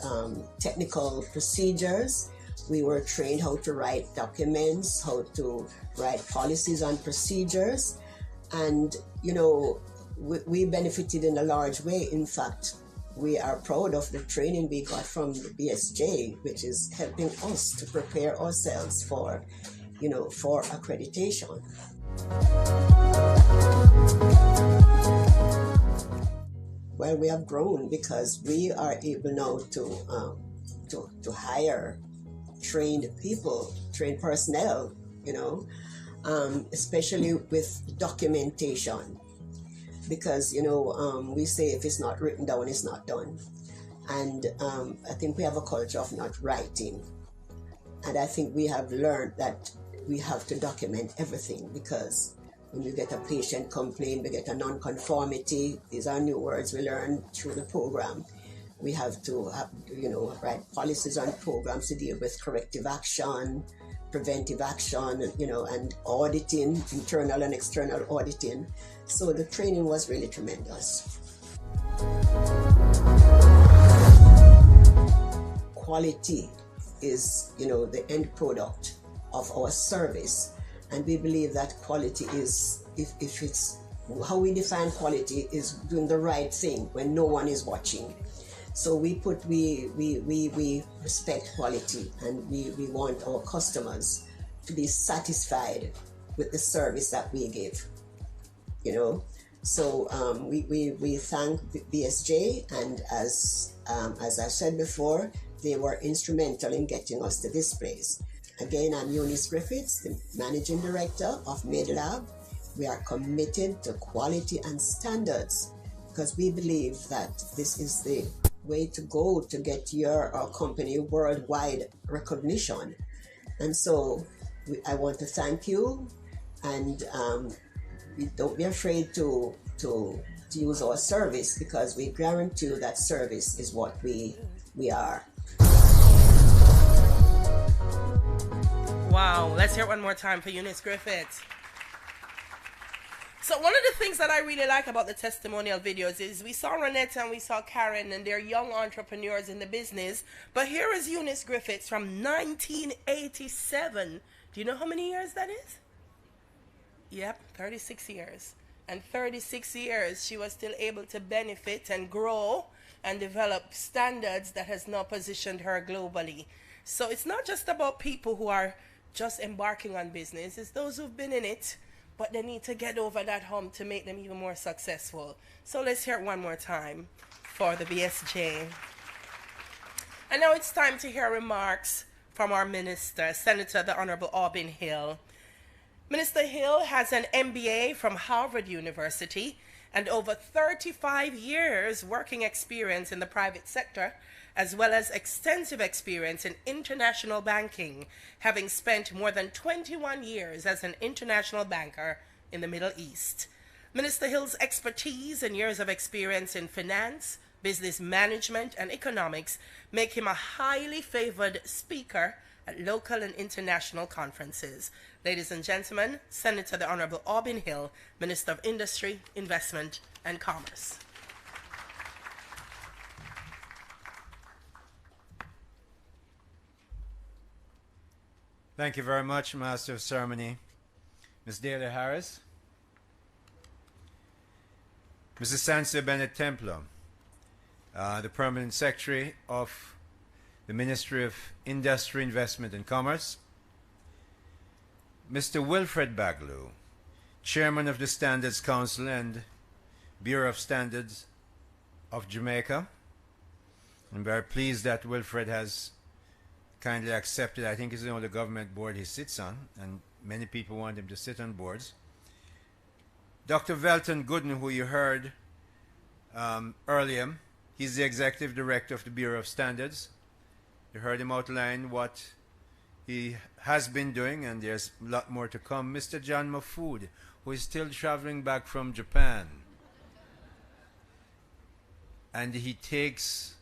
technical procedures. We were trained how to write documents, how to write policies and procedures. And, you know, we benefited in a large way. In fact, we are proud of the training we got from the BSJ, which is helping us to prepare ourselves for, you know, for accreditation. Well, we have grown because we are able now to hire trained people, trained personnel, you know, especially with documentation. Because, you know, we say if it's not written down, it's not done. And I think we have a culture of not writing. And I think we have learned that we have to document everything, because when we get a patient complaint, we get a non-conformity. These are new words we learn through the program. We have to, you know, write policies and programs to deal with corrective action, preventive action, you know, and auditing, internal and external auditing. So the training was really tremendous. Quality is, you know, the end product of our service. And we believe that quality is, if it's, how we define quality is doing the right thing when no one is watching. So we respect quality, and we want our customers to be satisfied with the service that we give, you know. So we thank BSJ, and as I said before, they were instrumental in getting us to this place. Again, I'm Eunice Griffiths, the Managing Director of MedLab. We are committed to quality and standards because we believe that this is the way to go to get our company worldwide recognition. And so I want to thank you, and don't be afraid to use our service, because we guarantee you that service is what we are. Wow, let's hear it one more time for Eunice Griffiths. So one of the things that I really like about the testimonial videos is we saw Renetta and we saw Karen, and they're young entrepreneurs in the business. But here is Eunice Griffiths from 1987. Do you know how many years that is? Yep, 36 years. And 36 years she was still able to benefit and grow and develop standards that has now positioned her globally. So it's not just about people who are just embarking on business. It's those who've been in it, but they need to get over that hump to make them even more successful. So let's hear it one more time for the BSJ. And now it's time to hear remarks from our minister, Senator the Honorable Aubin Hill. Minister Hill has an MBA from Harvard University and over 35 years working experience in the private sector, as well as extensive experience in international banking, having spent more than 21 years as an international banker in the Middle East. Minister Hill's expertise and years of experience in finance, business management, and economics make him a highly favored speaker at local and international conferences. Ladies and gentlemen, Senator the Honorable Aubin Hill, Minister of Industry, Investment, and Commerce. Thank you very much, Master of Ceremony. Ms. Daly Harris. Mrs. Sansa Bennett Templar, the Permanent Secretary of the Ministry of Industry, Investment and Commerce. Mr. Wilfred Baglu, Chairman of the Standards Council and Bureau of Standards of Jamaica. I'm very pleased that Wilfred has kindly accepted. I think it's the only government board he sits on, and many people want him to sit on boards. Dr. Velton Gooden, who you heard earlier, he's the executive director of the Bureau of Standards. You heard him outline what he has been doing, and there's a lot more to come. Mr. John Mafood, who is still traveling back from Japan. And he takes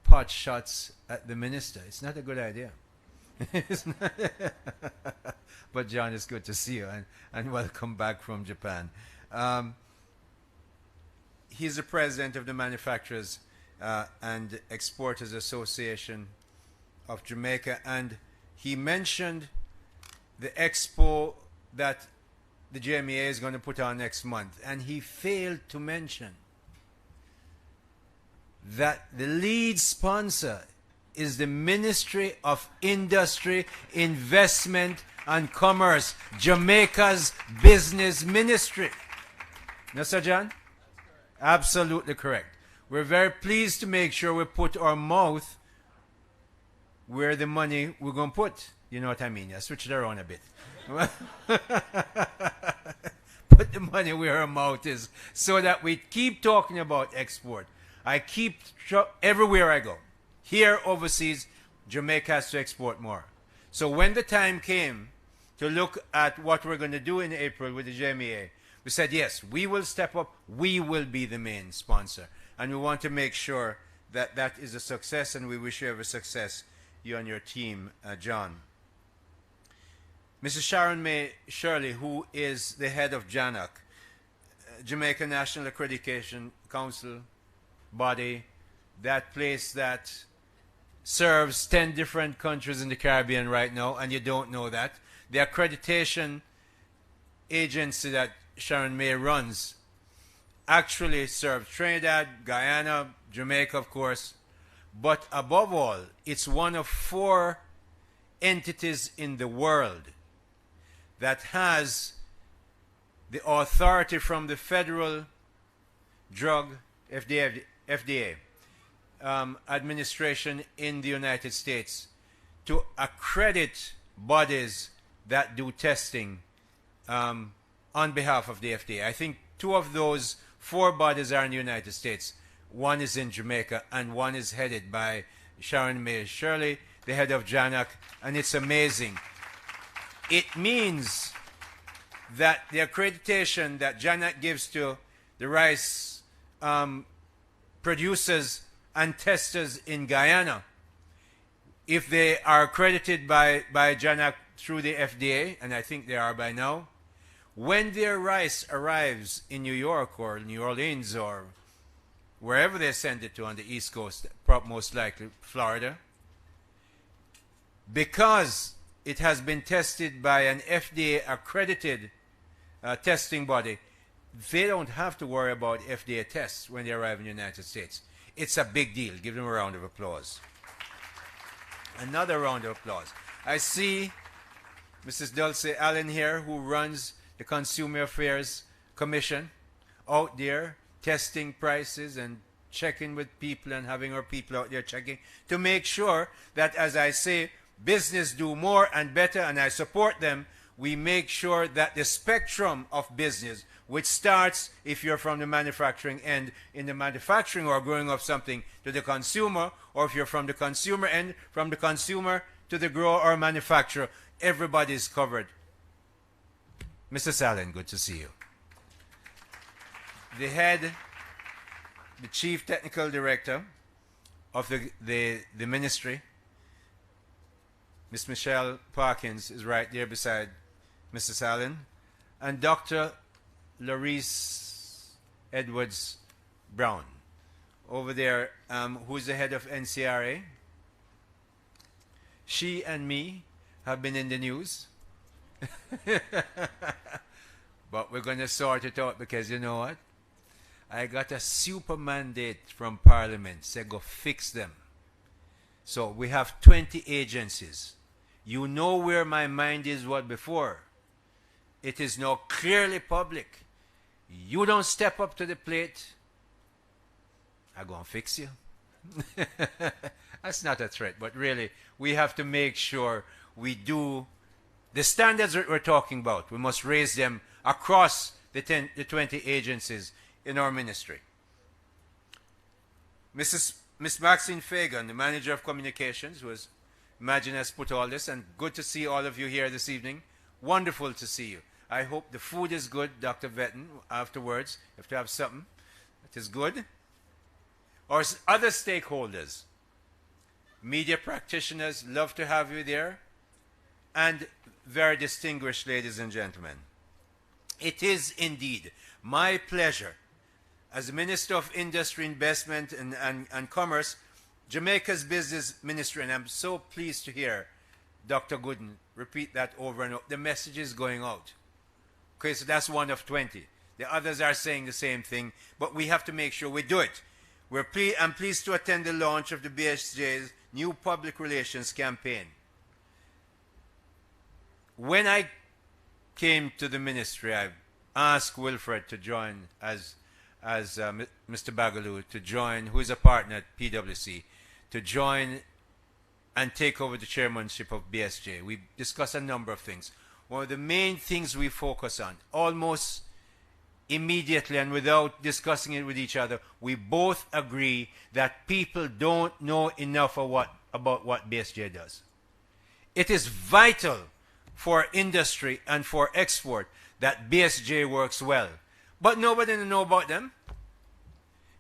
pot shots at the minister. It's not a good idea. It's not. But John, it's good to see you, and welcome back from Japan. He's the president of the Manufacturers and Exporters Association of Jamaica, and he mentioned the expo that the JMEA is going to put on next month, and he failed to mention that the lead sponsor is the Ministry of Industry, Investment and Commerce, Jamaica's business ministry. No, Sir John? Absolutely correct. We're very pleased to make sure we put our mouth where the money we're going to put. You know what I mean? I switched it around a bit. Put the money where our mouth is so that we keep talking about export. I keep, everywhere I go, here, overseas, Jamaica has to export more. So when the time came to look at what we're going to do in April with the JMEA, we said, yes, we will step up. We will be the main sponsor. And we want to make sure that that is a success, and we wish you every success, you and your team, John. Mrs. Sharon May Shirley, who is the head of JANAC, Jamaica National Accreditation Council body, that place that serves 10 different countries in the Caribbean right now, and you don't know that. The accreditation agency that Sharon May runs actually serves Trinidad, Guyana, Jamaica, of course, but above all, it's one of 4 entities in the world that has the authority from the federal drug FDA administration in the United States to accredit bodies that do testing on behalf of the FDA. I think 2 of those 4 bodies are in the United States. One is in Jamaica, and one is headed by Sharon May Shirley, the head of JANAC, and it's amazing. It means that the accreditation that JANAC gives to the rice producers and testers in Guyana, if they are accredited by JANAC through the FDA, and I think they are by now, when their rice arrives in New York or New Orleans or wherever they send it to on the East Coast, most likely Florida, because it has been tested by an FDA accredited testing body, they don't have to worry about FDA tests when they arrive in the United States. It's a big deal. Give them a round of applause. Another round of applause. I see Mrs. Dulce Allen here, who runs the Consumer Affairs Commission, out there testing prices and checking with people and having our people out there checking to make sure that, as I say, business do more and better, and I support them. We make sure that the spectrum of business, which starts, if you're from the manufacturing end, in the manufacturing or growing of something to the consumer, or if you're from the consumer end, from the consumer to the grower or manufacturer, everybody is covered. Mr. Allen, good to see you. The head, the chief technical director of the ministry, Miss Michelle Parkins, is right there beside Mrs. Allen, and Dr. Larice Edwards Brown over there, who's the head of NCRA. She and me have been in the news. But we're going to sort it out, because you know what? I got a super mandate from Parliament. Say go fix them. So we have 20 agencies. You know where my mind is what before. It is now clearly public. You don't step up to the plate, I'm going to fix you. That's not a threat, but really, we have to make sure we do the standards that we're talking about. We must raise them across the 20 agencies in our ministry. Miss Maxine Fagan, the manager of communications, who has put all this, and good to see all of you here this evening. Wonderful to see you. I hope the food is good, Dr. Vetton, afterwards. You have to have something that is good. Or other stakeholders, media practitioners, love to have you there. And very distinguished ladies and gentlemen. It is indeed my pleasure as the Minister of Industry, Investment and Commerce, Jamaica's Business Ministry, and I'm so pleased to hear Dr. Gooden repeat that over and over. The message is going out. Okay, so that's one of 20. The others are saying the same thing, but we have to make sure we do it. I'm pleased to attend the launch of the BSJ's new public relations campaign. When I came to the ministry, I asked Wilfred to join as Mr. Bagaloo to join, who is a partner at PwC, to join and take over the chairmanship of BSJ. We discussed a number of things. One of the main things we focus on, almost immediately and without discussing it with each other, we both agree that people don't know enough about what BSJ does. It is vital for industry and for export that BSJ works well. But nobody knows about them.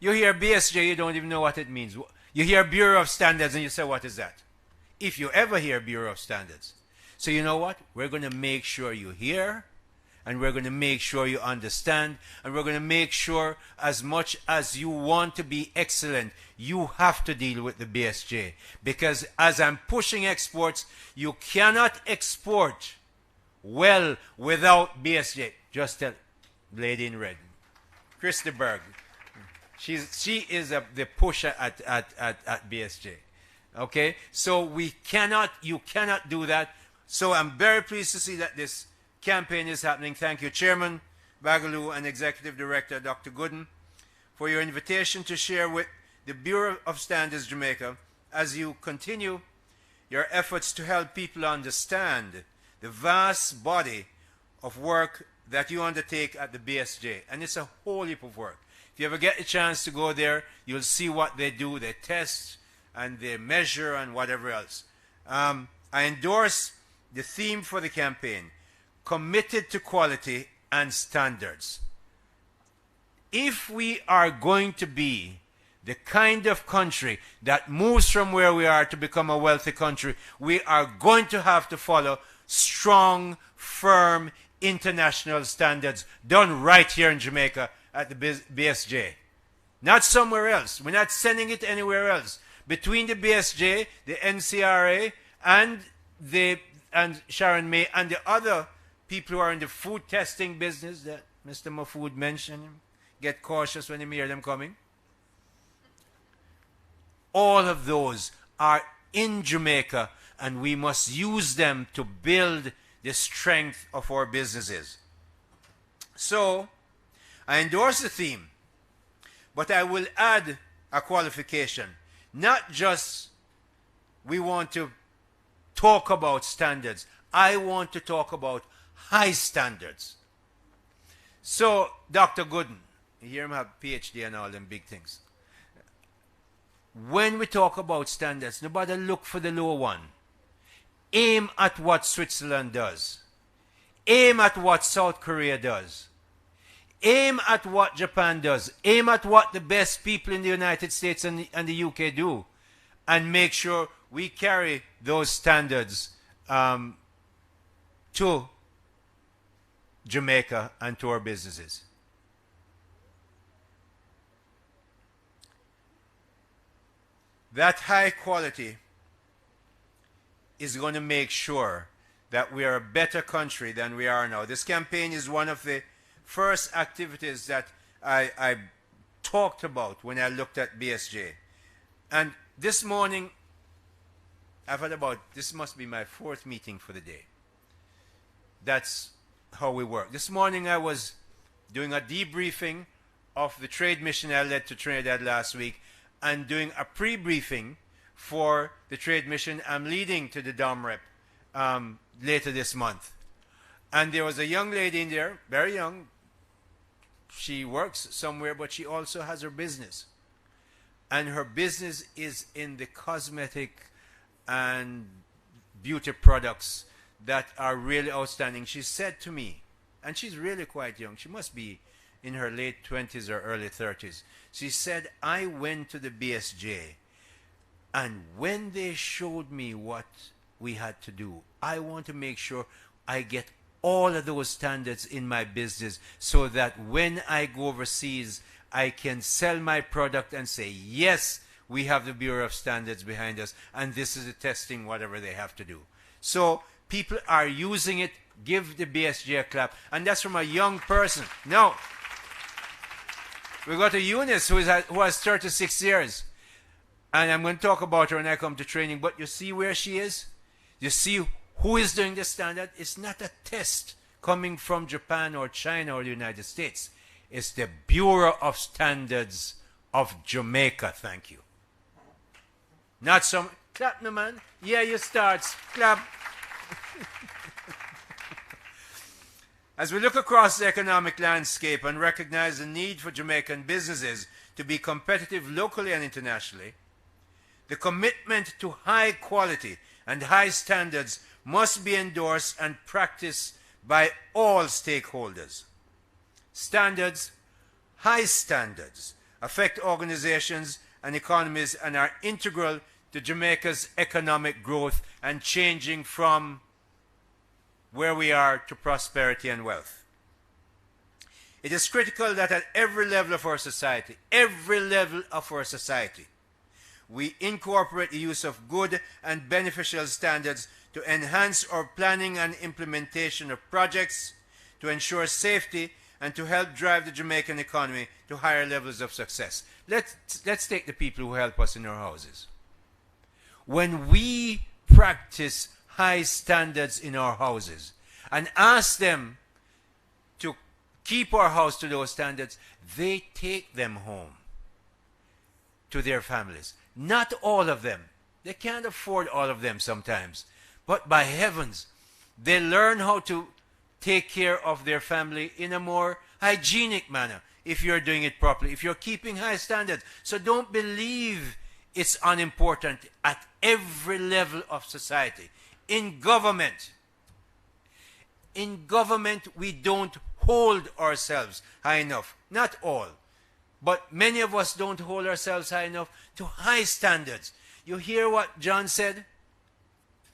You hear BSJ, you don't even know what it means. You hear Bureau of Standards and you say, what is that? If you ever hear Bureau of Standards. So you know what? We're going to make sure you hear, and we're going to make sure you understand, and we're going to make sure as much as you want to be excellent, you have to deal with the BSJ. Because as I'm pushing exports, you cannot export well without BSJ. Just tell lady in red, Christy Berg. She is the pusher at BSJ. Okay? So you cannot do that. So I'm very pleased to see that this campaign is happening. Thank you, Chairman Bagaloo and Executive Director Dr. Gooden, for your invitation to share with the Bureau of Standards Jamaica as you continue your efforts to help people understand the vast body of work that you undertake at the BSJ. And it's a whole heap of work. If you ever get a chance to go there, you'll see what they do. They test and they measure and whatever else. I endorse the theme for the campaign, committed to quality and standards. If we are going to be the kind of country that moves from where we are to become a wealthy country, we are going to have to follow strong, firm, international standards done right here in Jamaica at the BSJ. Not somewhere else. We're not sending it anywhere else. Between the BSJ, the NCRA, and Sharon May, and the other people who are in the food testing business that Mr. Mahfood mentioned, get cautious when you hear them coming. All of those are in Jamaica, and we must use them to build the strength of our businesses. So, I endorse the theme, but I will add a qualification. Not just we want to talk about standards. I want to talk about high standards. So, Dr. Gooden, you hear him have PhD and all them big things. When we talk about standards, nobody look for the low one. Aim at what Switzerland does. Aim at what South Korea does. Aim at what Japan does. Aim at what the best people in the United States and the UK do. And make sure we carry those standards to Jamaica and to our businesses. That high quality is going to make sure that we are a better country than we are now. This campaign is one of the first activities that I talked about when I looked at BSJ. And this morning, I've had this must be my 4th meeting for the day. That's how we work. This morning I was doing a debriefing of the trade mission I led to Trinidad last week and doing a pre-briefing for the trade mission I'm leading to the DOMREP later this month. And there was a young lady in there, very young, she works somewhere, but she also has her business. And her business is in the cosmetic and beauty products that are really outstanding. She said to me, and she's really quite young, she must be in her late 20s or early 30s. She said, I went to the BSJ, and when they showed me what we had to do, I want to make sure I get all of those standards in my business so that when I go overseas, I can sell my product and say, yes, we have the Bureau of Standards behind us, and this is the testing, whatever they have to do. So people are using it. Give the BSJ a clap. And that's from a young person. Now, we got a Eunice who has 36 years. And I'm going to talk about her when I come to training. But you see where she is? You see who is doing the standard? It's not a test coming from Japan or China or the United States. It's the Bureau of Standards of Jamaica. Thank you. Not some... Clap, no man. Yeah, you start. Clap. As we look across the economic landscape and recognize the need for Jamaican businesses to be competitive locally and internationally, the commitment to high quality and high standards must be endorsed and practiced by all stakeholders. Standards, high standards, affect organizations and economies and are integral to Jamaica's economic growth and changing from where we are to prosperity and wealth. It is critical that at every level of our society, we incorporate the use of good and beneficial standards to enhance our planning and implementation of projects, to ensure safety, and to help drive the Jamaican economy to higher levels of success. Let's take the people who help us in our houses. When we practice high standards in our houses and ask them to keep our house to those standards, they take them home to their families. Not all of them. They can't afford all of them sometimes. But by heavens, they learn how to take care of their family in a more hygienic manner if you're doing it properly, if you're keeping high standards. So don't believe it's unimportant at every level of society. In government, we don't hold ourselves high enough. Not all. But many of us don't hold ourselves high enough to high standards. You hear what John said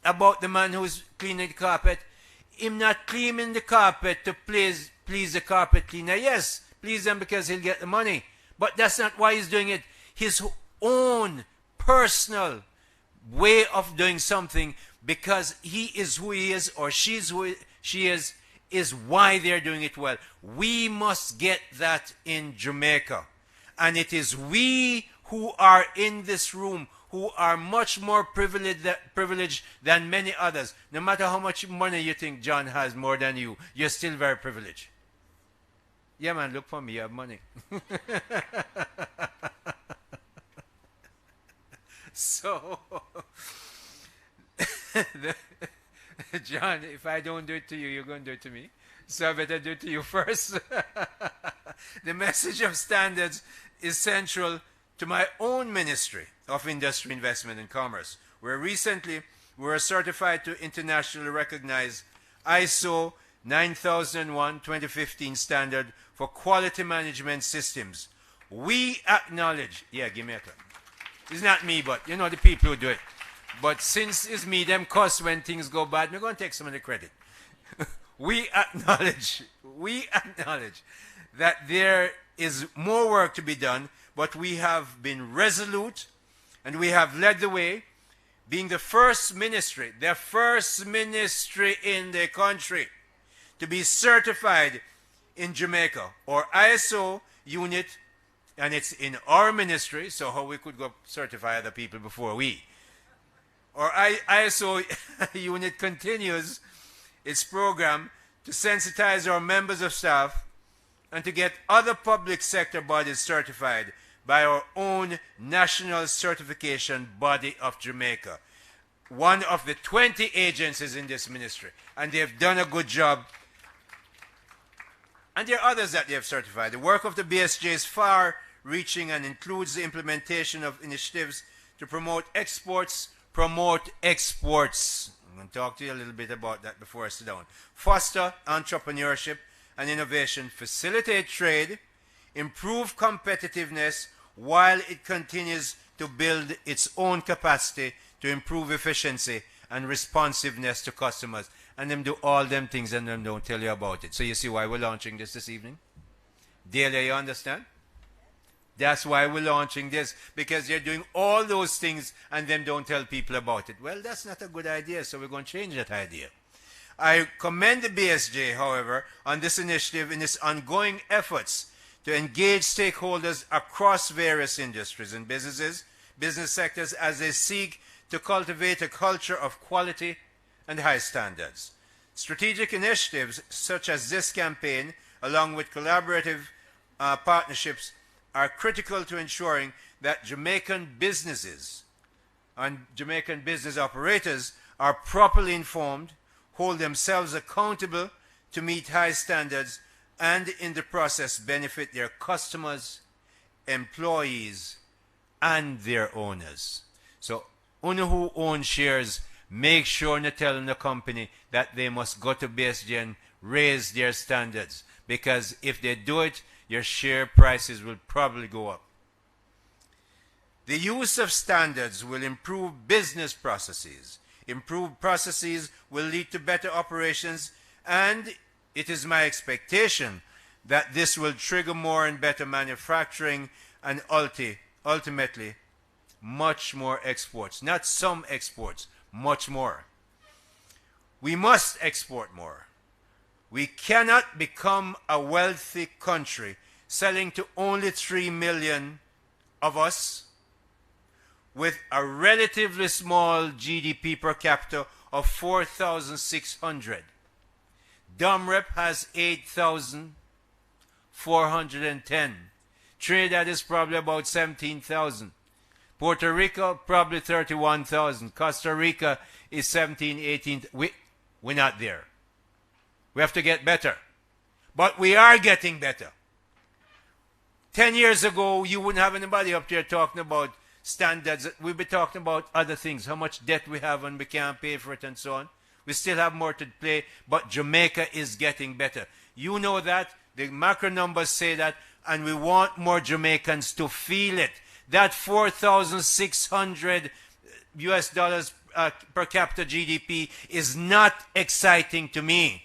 about the man who's cleaning the carpet? Him not cleaning the carpet to please the carpet cleaner. Yes, please them because he'll get the money. But that's not why he's doing it. His own personal way of doing something, because he is who he is or she's who she is why they're doing it well. We must get that in Jamaica. And it is we who are in this room who are much more privileged than many others. No matter how much money you think John has more than you, you're still very privileged. Yeah, man, look for me, you have money. So, John, if I don't do it to you, you're going to do it to me. So I better do it to you first. The message of standards is central to my own Ministry of Industry, Investment and Commerce, where recently we were certified to internationally recognized ISO 9001-2015 standard for quality management systems. We acknowledge, yeah, give me a clap. It's not me, but you know the people who do it. But since it's me, them cuss when things go bad, we're going to take some of the credit. We acknowledge that there is more work to be done, but we have been resolute and we have led the way, being the first ministry in the country to be certified in Jamaica, or ISO unit, and it's in our ministry, so how we could go certify other people before we. Our ISO unit continues its program to sensitize our members of staff and to get other public sector bodies certified by our own national certification body of Jamaica, one of the 20 agencies in this ministry. And they've done a good job. And there are others that they have certified. The work of the BSJ is far-reaching and includes the implementation of initiatives to promote exports. Promote exports. I'm going to talk to you a little bit about that before I sit down. Foster entrepreneurship and innovation, facilitate trade, improve competitiveness while it continues to build its own capacity to improve efficiency and responsiveness to customers. And them do all them things and them don't tell you about it. So you see why we're launching this evening? Delia, you understand? That's why we're launching this, because they're doing all those things and then don't tell people about it. Well, that's not a good idea, so we're going to change that idea. I commend the BSJ, however, on this initiative in its ongoing efforts to engage stakeholders across various industries and business sectors as they seek to cultivate a culture of quality and high standards. Strategic initiatives such as this campaign, along with collaborative partnerships, are critical to ensuring that Jamaican businesses and Jamaican business operators are properly informed, hold themselves accountable to meet high standards, and in the process benefit their customers, employees, and their owners. So, owner who own shares, make sure to tell the company that they must go to BSG and raise their standards, because if they do it, your share prices will probably go up. The use of standards will improve business processes. Improved processes will lead to better operations, and it is my expectation that this will trigger more and better manufacturing and ultimately much more exports. Not some exports, much more. We must export more. We cannot become a wealthy country selling to only 3 million of us with a relatively small GDP per capita of 4,600. Dumrep has 8,410. Trinidad is probably about 17,000. Puerto Rico, probably 31,000. Costa Rica is 17, 18. We're not there. We have to get better. But we are getting better. 10 years ago, you wouldn't have anybody up there talking about standards. We'd be talking about other things, how much debt we have and we can't pay for it and so on. We still have more to play, but Jamaica is getting better. You know that. The macro numbers say that, and we want more Jamaicans to feel it. That 4,600 US dollars per capita GDP is not exciting to me.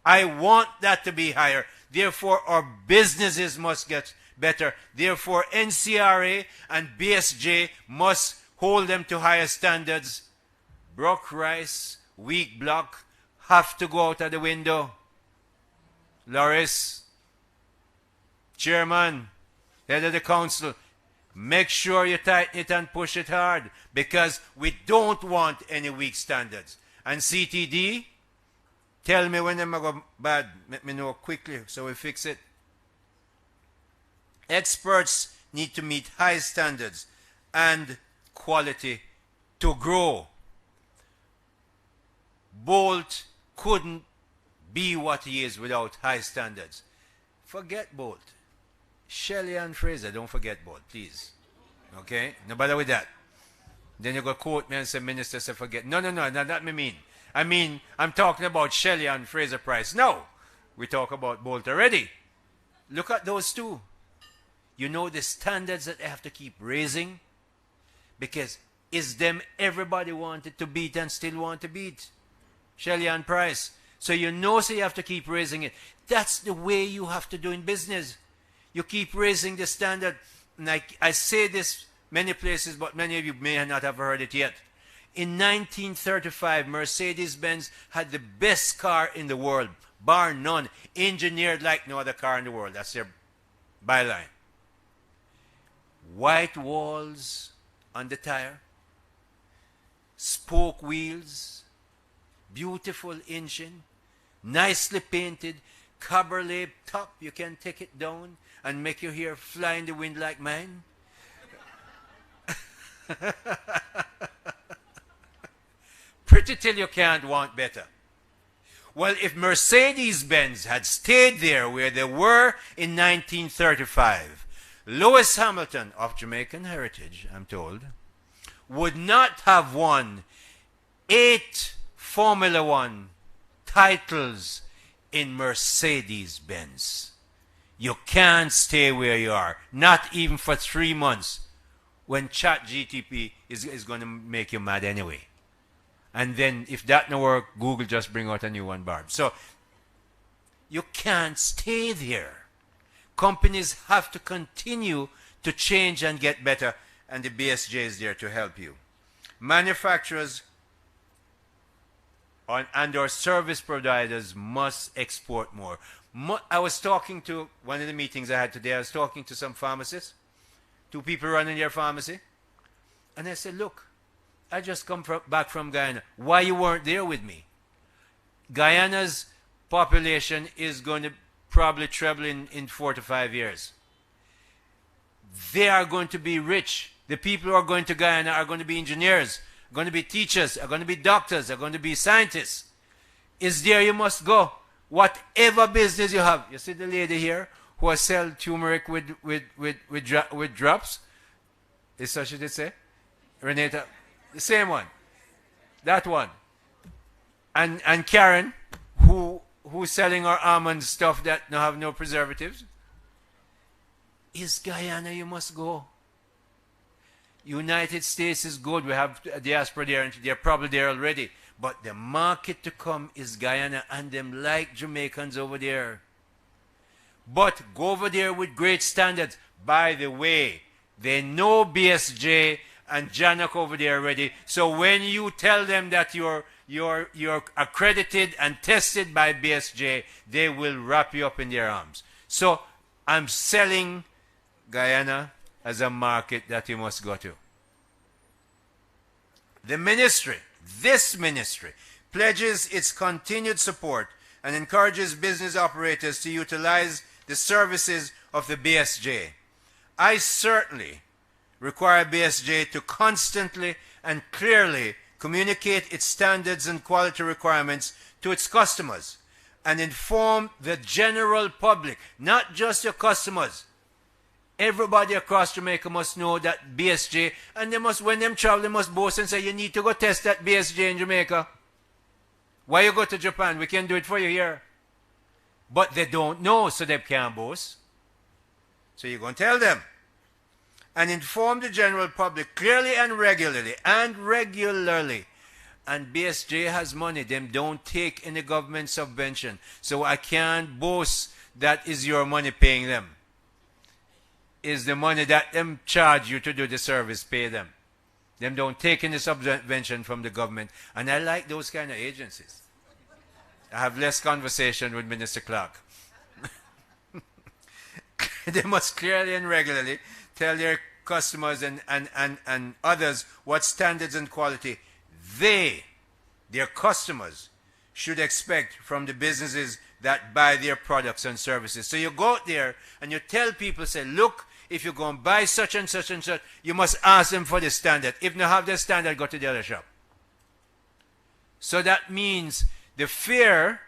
I want that to be higher. Therefore, our businesses must get better. Therefore, NCRA and BSJ must hold them to higher standards. Brock Rice, weak block, have to go out of the window. Loris, Chairman, Head of the Council, make sure you tighten it and push it hard, because we don't want any weak standards. And CTD, tell me when them go bad. Let me know quickly so we fix it. Experts need to meet high standards and quality to grow. Bolt couldn't be what he is without high standards. Forget Bolt. Shelley and Fraser, don't forget Bolt, please. Okay? No bother with that. Then you go quote me and say, Minister, say forget. No, that me mean. I mean, I'm talking about Shelley and Fraser Price. No, we talk about Bolt already. Look at those two. You know the standards that they have to keep raising? Because is them everybody wanted to beat and still want to beat? Shelley and Price. So you know, so you have to keep raising it. That's the way you have to do in business. You keep raising the standard. And I say this many places, but many of you may not have heard it yet. In 1935, Mercedes-Benz had the best car in the world, bar none, engineered like no other car in the world. That's their byline. White walls on the tire, spoke wheels, beautiful engine, nicely painted, cabriolet top. You can take it down and make your hair fly in the wind like mine. Pretty till you can't want better. Well, if Mercedes-Benz had stayed there where they were in 1935, Lewis Hamilton, of Jamaican heritage, I'm told, would not have won 8 Formula One titles in Mercedes-Benz. You can't stay where you are, not even for 3 months, when ChatGTP is going to make you mad anyway. And then if that no work, Google just bring out a new one, Barb. So you can't stay there. Companies have to continue to change and get better, and the BSJ is there to help you. Manufacturers and our service providers must export more. I was talking to one of the meetings I had today. I was talking to some pharmacists, 2 people running their pharmacy, and I said, look, I just come back from Guyana. Why you weren't there with me? Guyana's population is going to probably treble in 4 to 5 years. They are going to be rich. The people who are going to Guyana are going to be engineers, going to be teachers, are going to be doctors, are going to be scientists. It's there you must go. Whatever business you have. You see the lady here who has sell turmeric with drops? Is that what she did say? Renata? The same one. That one. And Karen, who's selling our almond stuff that have no preservatives. Is Guyana you must go. United States is good. We have a diaspora there, and they're probably there already. But the market to come is Guyana, and them like Jamaicans over there. But go over there with great standards. By the way, they know BSJ and Janak over there already. So when you tell them that you're accredited and tested by BSJ, they will wrap you up in their arms. So I'm selling Guyana as a market that you must go to. The ministry, this ministry, pledges its continued support and encourages business operators to utilize the services of the BSJ. I certainly require BSJ to constantly and clearly communicate its standards and quality requirements to its customers and inform the general public, not just your customers. Everybody across Jamaica must know that BSJ, and they must, when them travel, they must boast and say, you need to go test that BSJ in Jamaica. Why you go to Japan? We can do it for you here. But they don't know, so they can't boast. So you're going to tell them. And inform the general public clearly and regularly. And BSJ has money. Them don't take any government subvention. So I can't boast that is your money paying them. Is the money that them charge you to do the service, pay them. Them don't take any subvention from the government. And I like those kind of agencies. I have less conversation with Minister Clark. They must clearly and regularly tell their customers and others what standards and quality their customers, should expect from the businesses that buy their products and services. So you go out there and you tell people, say, look, if you're going to buy such and such and such, you must ask them for the standard. If you don't have the standard, go to the other shop. So that means the fear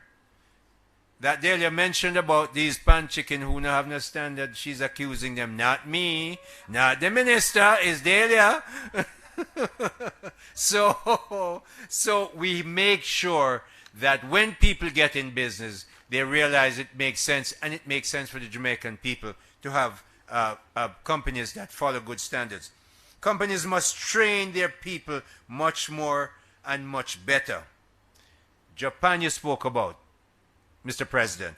that Delia mentioned about these pan chicken who don't have no standard, she's accusing them. Not me, not the minister, is Delia. So we make sure that when people get in business, they realize it makes sense, and it makes sense for the Jamaican people to have companies that follow good standards. Companies must train their people much more and much better. Japan you spoke about, Mr. President.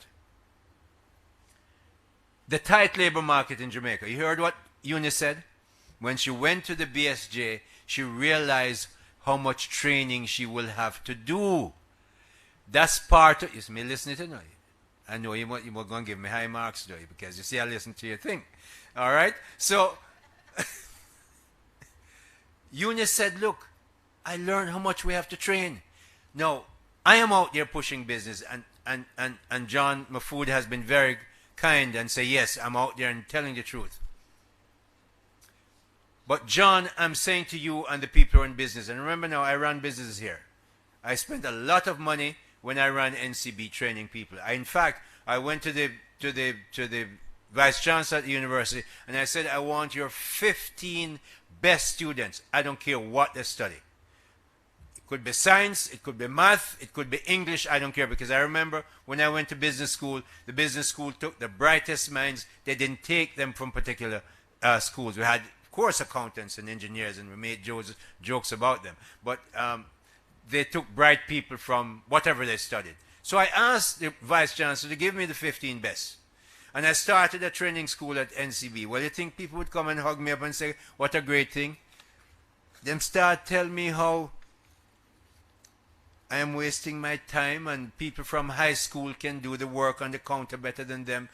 The tight labor market in Jamaica. You heard what Eunice said? When she went to the BSJ, she realized how much training she will have to do. That's part of... You me listening to now? I know you're going to give me high marks, though, because you see I listen to your thing. All right? So, Eunice said, look, I learned how much we have to train. Now, I am out there pushing business, and John Mafood has been very kind and say, yes, I'm out there and telling the truth. But John, I'm saying to you and the people who are in business, and remember now, I run businesses here. I spend a lot of money when I ran NCB training people. In fact, I went to the vice chancellor at the university and I said, I want your 15 best students. I don't care what they study. It could be science, it could be math, it could be English, I don't care, because I remember when I went to business school, the business school took the brightest minds. They didn't take them from particular schools. We had, of course, accountants and engineers, and we made jokes about them. But they took bright people from whatever they studied. So I asked the vice chancellor to give me the 15 best. And I started a training school at NCB. Well, you think people would come and hug me up and say, what a great thing? Them start telling me how I am wasting my time and people from high school can do the work on the counter better than them.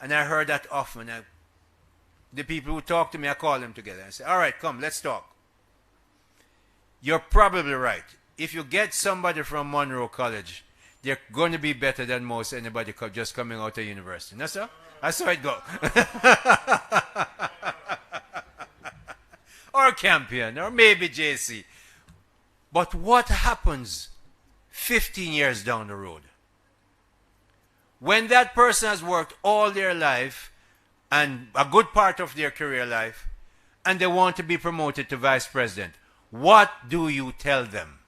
And I heard that often. The people who talk to me, I call them together. I say, all right, come, let's talk. You're probably right. If you get somebody from Monroe College, they're going to be better than most anybody just coming out of university. That's how it goes. Or Campion, or maybe JC. But what happens 15 years down the road? When that person has worked all their life, and a good part of their career life, and they want to be promoted to vice president, what do you tell them?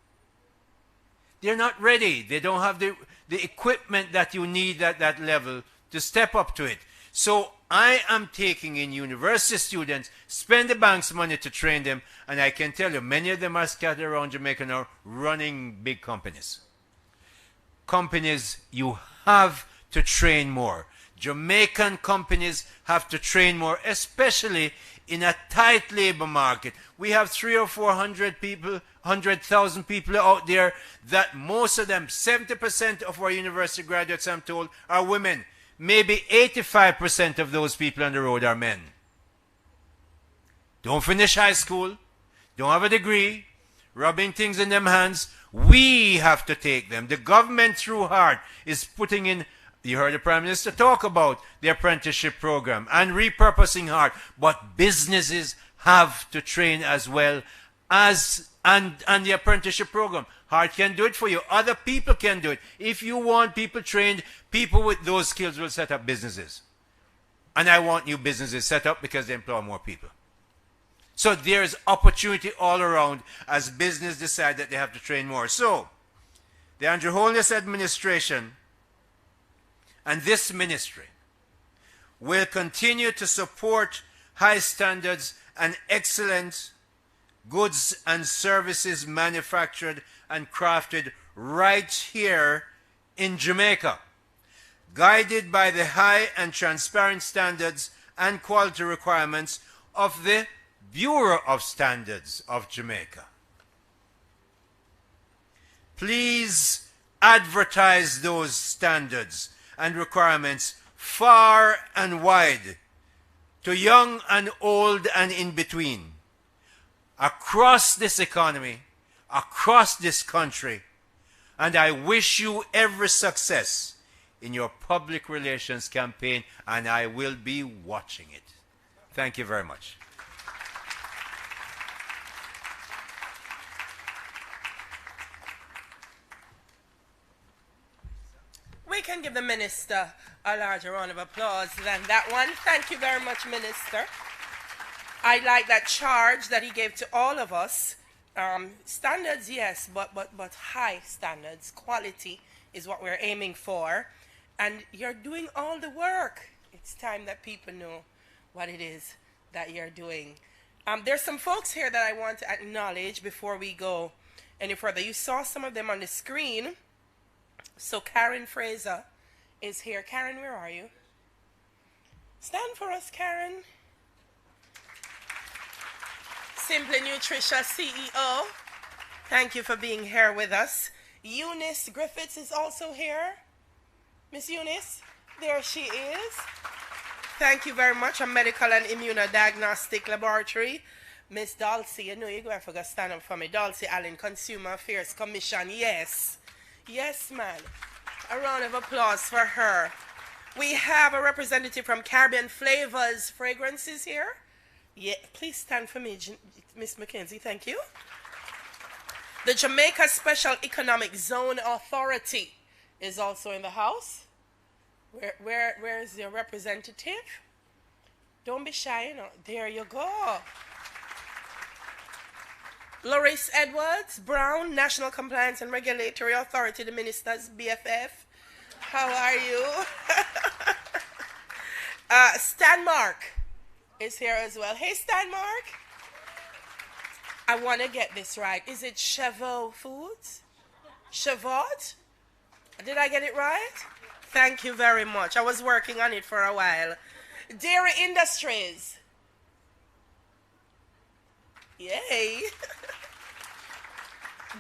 They're not ready. They don't have the equipment that you need at that level to step up to it. So I am taking in university students, spend the bank's money to train them, and I can tell you, many of them are scattered around Jamaica now running big companies. Companies, you have to train more. Jamaican companies have to train more, especially in a tight labor market. We have 300 or 400 people, 100,000 people out there that most of them, 70% of our university graduates, I'm told, are women. Maybe 85% of those people on the road are men. Don't finish high school, don't have a degree, rubbing things in them hands. We have to take them. The government through HEART is putting in, you heard the Prime Minister talk about the apprenticeship program and repurposing HEART, but businesses have to train as well as and the apprenticeship program. HEART can do it for you. Other people can do it. If you want people trained, people with those skills will set up businesses. And I want new businesses set up because they employ more people. So there's opportunity all around as business decide that they have to train more. So the Andrew Holness administration and this ministry will continue to support high standards and excellent goods and services manufactured and crafted right here in Jamaica, guided by the high and transparent standards and quality requirements of the Bureau of Standards of Jamaica. Please advertise those standards and requirements far and wide, to young and old and in between, across this economy, across this country, and I wish you every success in your public relations campaign, and I will be watching it. Thank you very much. We can give the minister a larger round of applause than that one. Thank you very much, Minister. I like that charge that he gave to all of us. Standards, yes, but high standards. Quality is what we're aiming for. And you're doing all the work. It's time that people know what it is that you're doing. There's some folks here that I want to acknowledge before we go any further. You saw some of them on the screen. So Karen Fraser is here. Karen, where are you? Stand for us, Karen. Simply Nutritious CEO. Thank you for being here with us. Eunice Griffiths is also here. Miss Eunice, there she is. Thank you very much. A medical and immunodiagnostic laboratory. Miss Dulcie, you know you're going to stand up for me. Dulcie Allen, Consumer Affairs Commission. Yes. Yes, man. A round of applause for her. We have a representative from Caribbean Flavors Fragrances here. Yeah, please stand for me, Miss Mackenzie. Thank you. The Jamaica Special Economic Zone Authority is also in the house. Where is your representative? Don't be shy, you know. There you go. Loris Edwards Brown, National Compliance and Regulatory Authority, the Minister's BFF. How are you? Stan Mark is here as well. Hey, Stan Mark. I want to get this right. Is it Chevo Foods? Chevot? Did I get it right? Thank you very much. I was working on it for a while. Dairy Industries. Yay.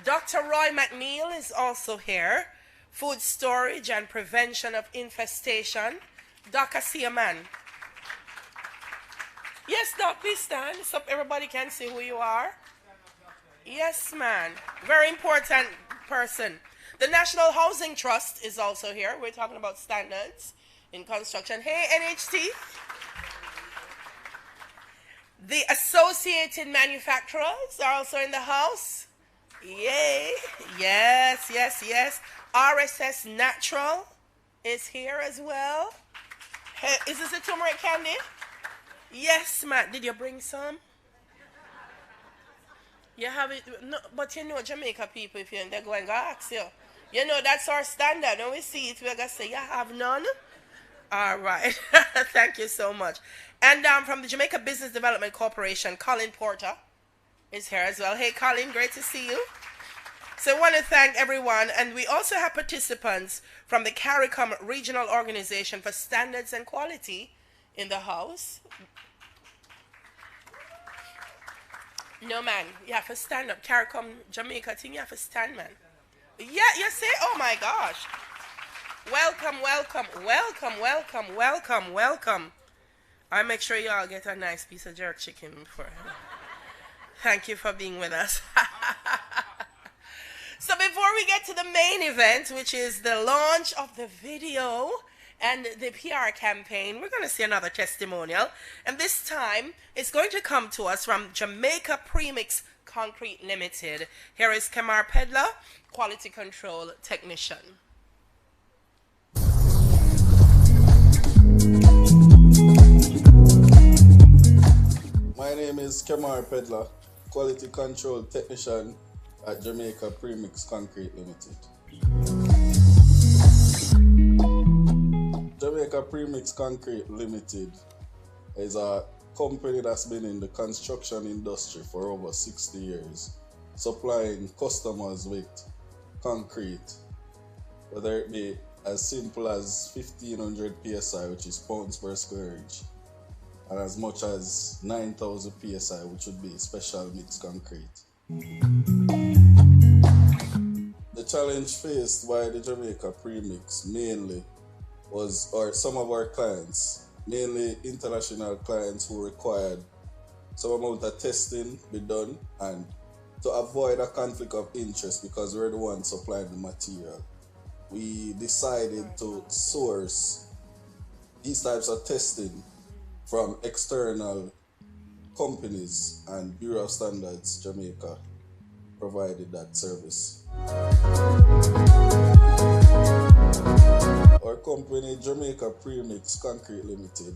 Dr. Roy McNeil is also here. Food Storage and Prevention of Infestation. Doc, I see a man. Yes, Doc, please stand so everybody can see who you are. Yes, man. Very important person. The National Housing Trust is also here. We're talking about standards in construction. Hey, NHT. The Associated Manufacturers are also in the house. Yay. Yes, yes, yes. RSS Natural is here as well. Hey, is this a turmeric candy? Yes, man. Did you bring some? You have it, no, but you know Jamaica people, if they're going to ask you. You know, that's our standard. When we see it, we're going to say, you have none? All right. Thank you so much. And from the Jamaica Business Development Corporation, Colin Porter is here as well. Hey, Colin, great to see you. So I want to thank everyone. And we also have participants from the CARICOM Regional Organization for Standards and Quality in the house. No, man, you have to stand up. CARICOM Jamaica thing, you have to stand, man. Yeah, you say, oh my gosh. Welcome, welcome, welcome, welcome, welcome, welcome. I'll make sure you all get a nice piece of jerk chicken before. Thank you for being with us. So before we get to the main event, which is the launch of the video and the PR campaign, we're going to see another testimonial. And this time, it's going to come to us from Jamaica Premix Concrete Limited. Here is Kemar Pedler, Quality Control Technician. My name is Kemar Pedler, Quality Control Technician at Jamaica Premix Concrete Limited. Jamaica Premix Concrete Limited is a company that's been in the construction industry for over 60 years, supplying customers with concrete, whether it be as simple as 1500 psi, which is pounds per square inch, and as much as 9000 psi, which would be special mixed concrete. The challenge faced by the Jamaica Premix mainly was, or some of our clients, mainly international clients who required some amount of testing be done, and to avoid a conflict of interest because we're the ones supplying the material, we decided to source these types of testing from external companies, and Bureau of Standards Jamaica provided that service. Our company, Jamaica Premix Concrete Limited,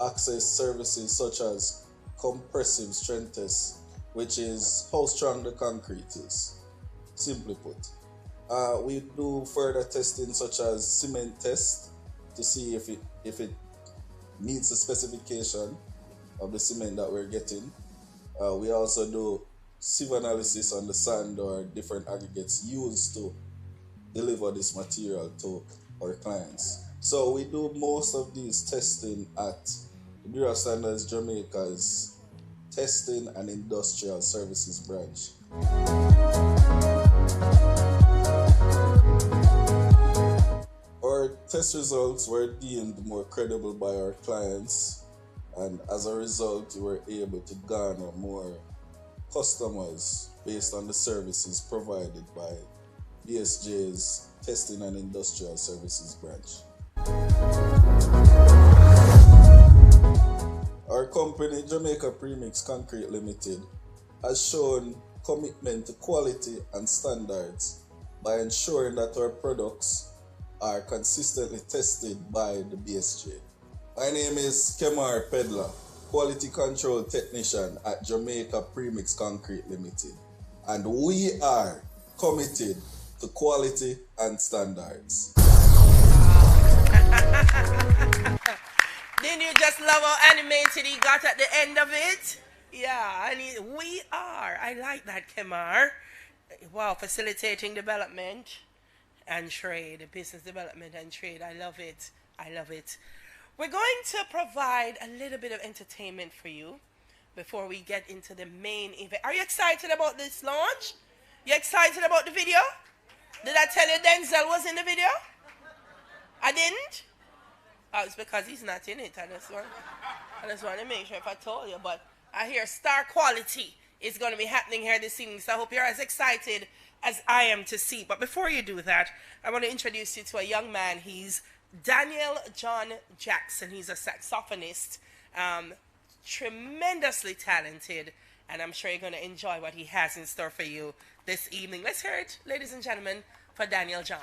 access services such as compressive strength test, which is how strong the concrete is, simply put. We do further testing such as cement test to see if it meets the specification of the cement that we're getting. We also do sieve analysis on the sand or different aggregates used to deliver this material to our clients. So we do most of these testing at the Bureau of Standards Jamaica's Testing and Industrial Services branch. Our test results were deemed more credible by our clients, and as a result, we were able to garner more customers based on the services provided by BSJ's Testing and Industrial Services branch. Our company, Jamaica Premix Concrete Limited, has shown commitment to quality and standards by ensuring that our products are consistently tested by the BSJ. My name is Kemar Pedler, Quality Control Technician at Jamaica Premix Concrete Limited, and we are committed to quality and standards. Didn't you just love how animated he got at the end of it? Yeah, and we are. I like that, Kemar. Wow, facilitating development and trade, business development and trade. I love it. I love it. We're going to provide a little bit of entertainment for you before we get into the main event. Are you excited about this launch? You excited about the video? Did I tell you Denzel was in the video? I didn't? Oh, it's because he's not in it. I just want to make sure if I told you. But I hear star quality is going to be happening here this evening. So I hope you're as excited as I am to see. But before you do that, I want to introduce you to a young man. He's Daniel John Jackson. He's a saxophonist, tremendously talented, and I'm sure you're going to enjoy what he has in store for you this evening. Let's hear it, ladies and gentlemen, for Daniel John.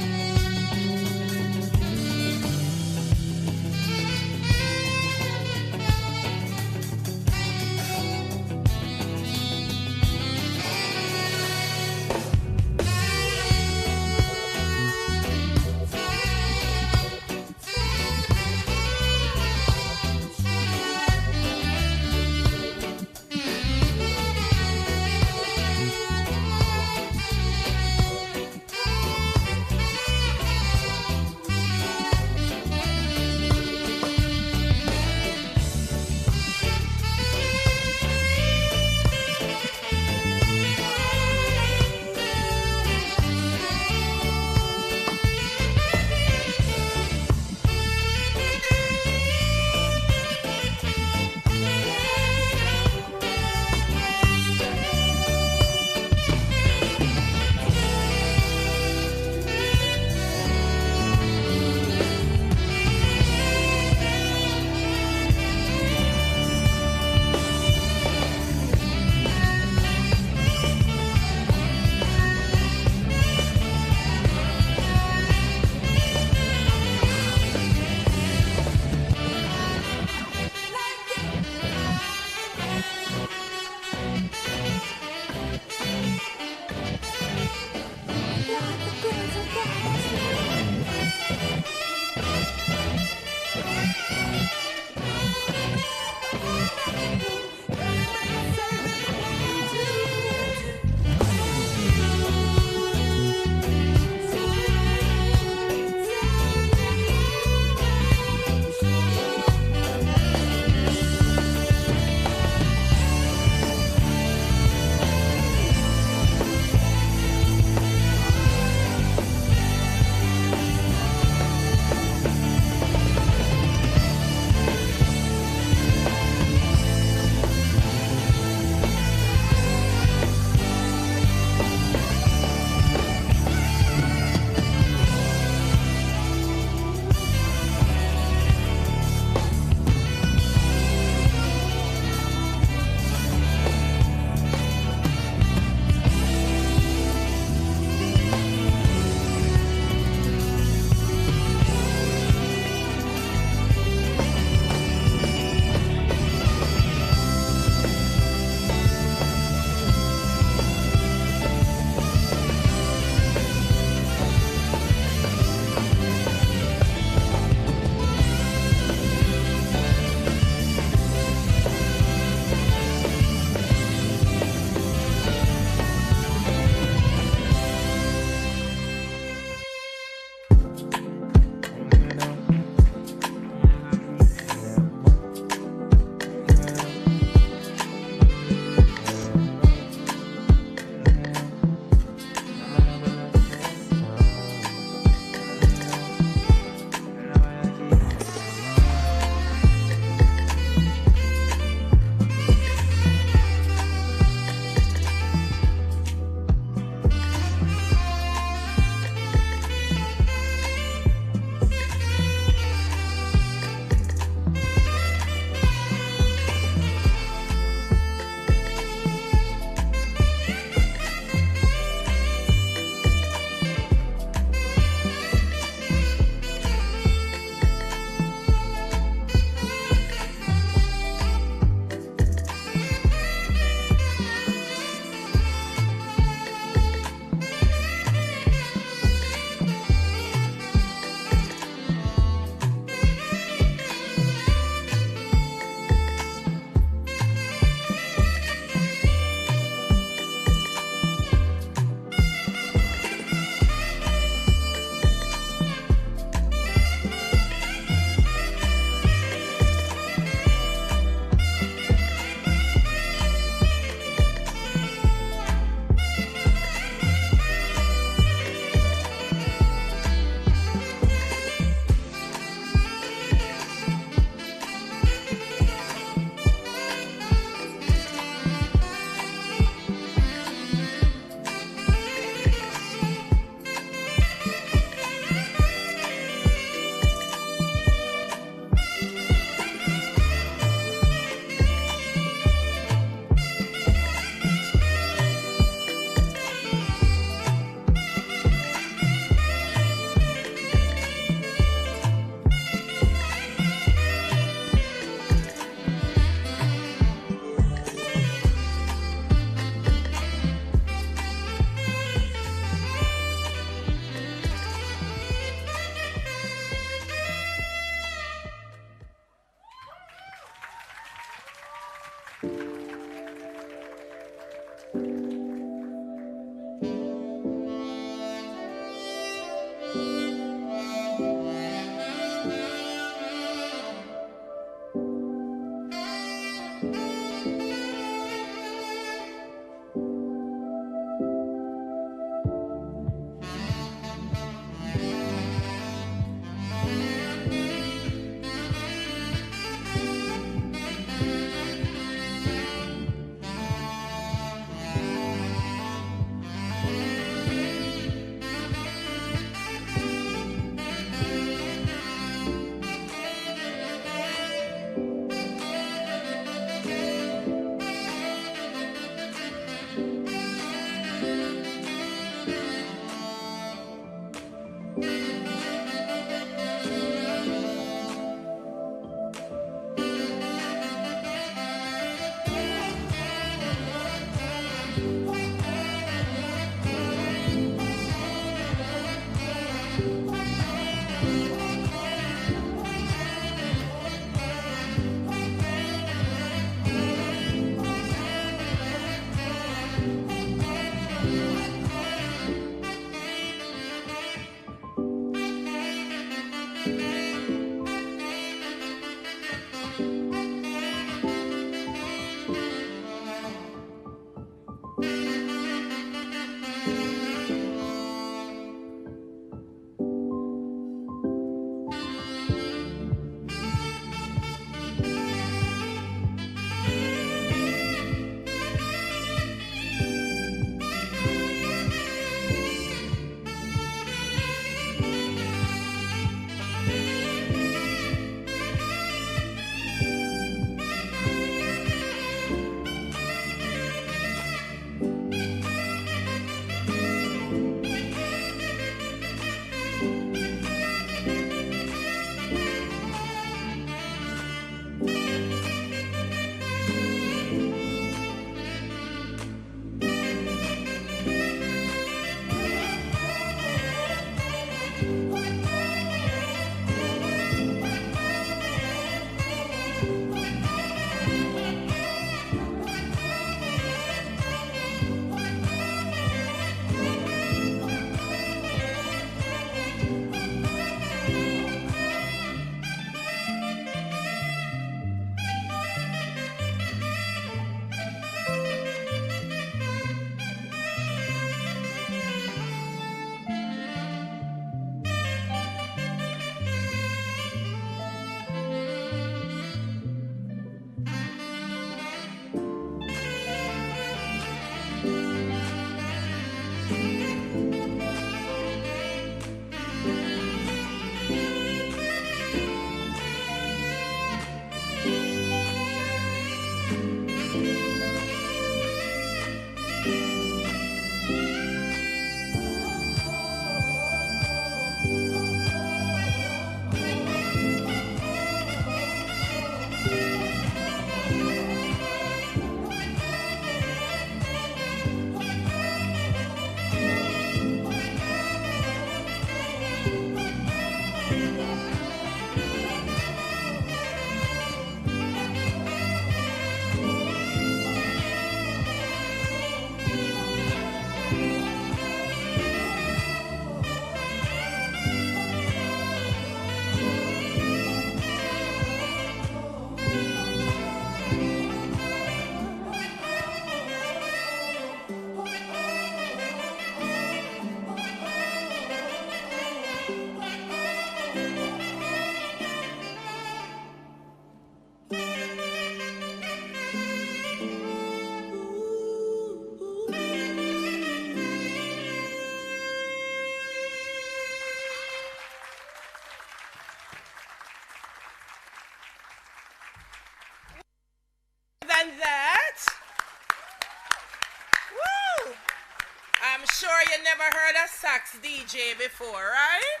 sure you never heard a sax DJ before, right?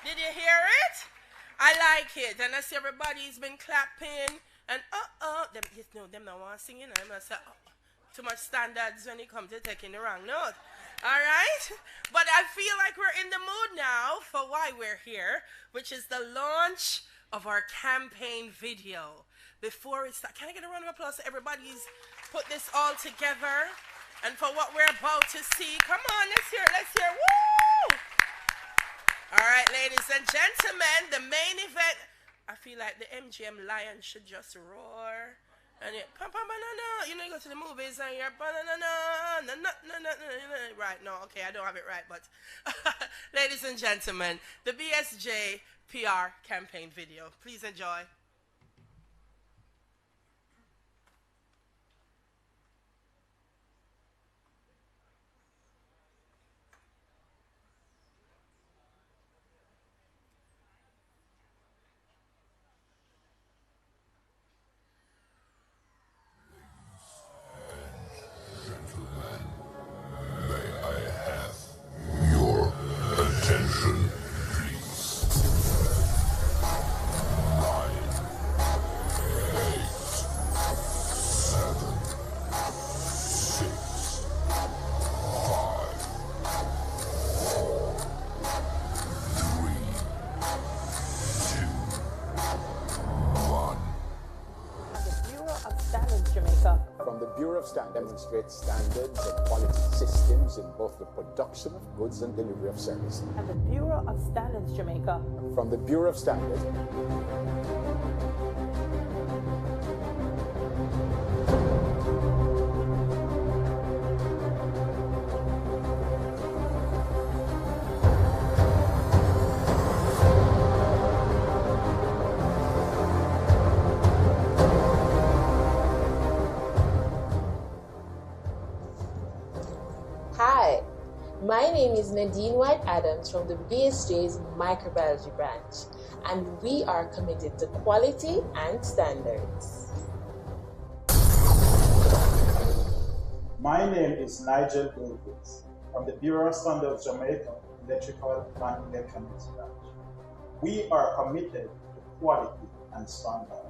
Did you hear it? I like it. And I see everybody's been clapping. And them not want to sing, you know. Them not say, too much standards when it comes to taking the wrong note. All right? But I feel like we're in the mood now for why we're here, which is the launch of our campaign video. Before it starts, can I get a round of applause so everybody's put this all together? And for what we're about to see, come on, let's hear, woo! All right, ladies and gentlemen, the main event. I feel like the MGM lion should just roar. And it, banana. You know, you go to the movies and you're banana. Right, no, okay, I don't have it right, but ladies and gentlemen, the BSJ PR campaign video. Please enjoy. Demonstrates standards and quality systems in both the production of goods and delivery of service. And the Bureau of Standards Jamaica. From the Bureau of Standards. Hi, my name is Nadine White Adams from the BSJ's Microbiology branch, and we are committed to quality and standards. My name is Nigel Davis from the Bureau of Standards Jamaica Electrical and Electronics branch. We are committed to quality and standards.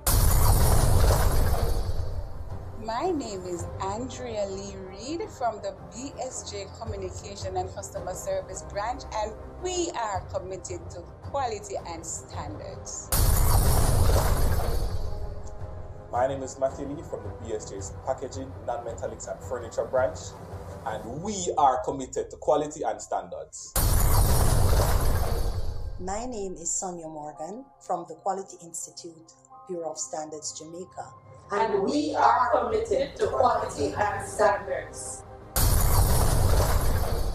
My name is Andrea Lee Reed from the BSJ Communication and Customer Service branch, and we are committed to quality and standards. My name is Matthew Lee from the BSJ's Packaging, Non-Metallics and Furniture branch, and we are committed to quality and standards. My name is Sonia Morgan from the Quality Institute, Bureau of Standards Jamaica. And we are committed to quality and standards.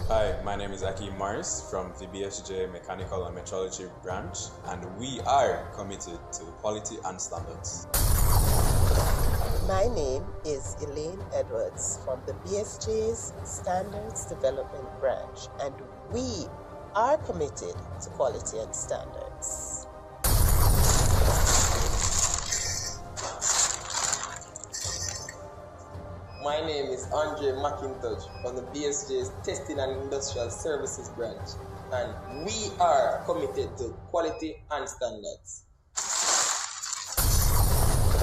Hi, my name is Akeem Morris from the BSJ Mechanical and Metrology branch, and we are committed to quality and standards. My name is Elaine Edwards from the BSJ's Standards Development branch, and we are committed to quality and standards. My name is Andre McIntosh from the BSJ's Testing and Industrial Services branch, and we are committed to quality and standards.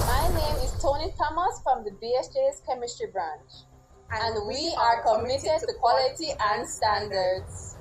My name is Tony Thomas from the BSJ's Chemistry branch, and we are committed to quality and standards.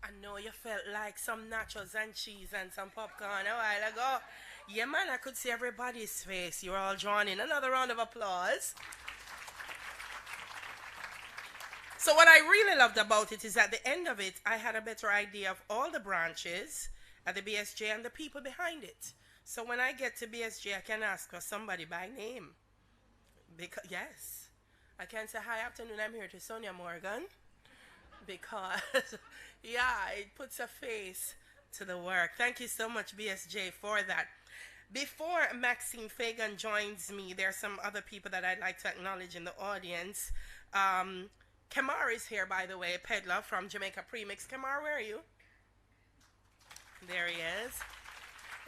I know you felt like some nachos and cheese and some popcorn a while ago. Yeah, man, I could see everybody's face. You were all drawn in. Another round of applause. So what I really loved about it is at the end of it, I had a better idea of all the branches at the BSJ and the people behind it. So when I get to BSJ, I can ask for somebody by name. Because, yes, I can say, hi, afternoon, I'm here to Sonia Morgan. Because, yeah, it puts a face to the work. Thank you so much, BSJ, for that. Before Maxine Fagan joins me, there are some other people that I'd like to acknowledge in the audience. Kamar is here, by the way, peddler from Jamaica Premix. Kamar, where are you? There he is.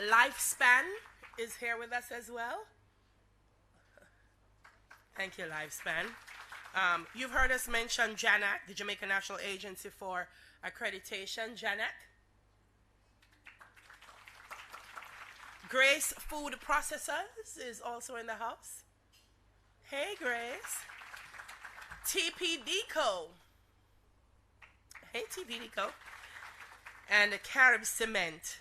Lifespan is here with us as well. Thank you, Lifespan. You've heard us mention JANAC, the Jamaica National Agency for Accreditation. JANAC. Grace Food Processors is also in the house. Hey, Grace. TPDCO. Hey, TPDCO. And Carib Cement.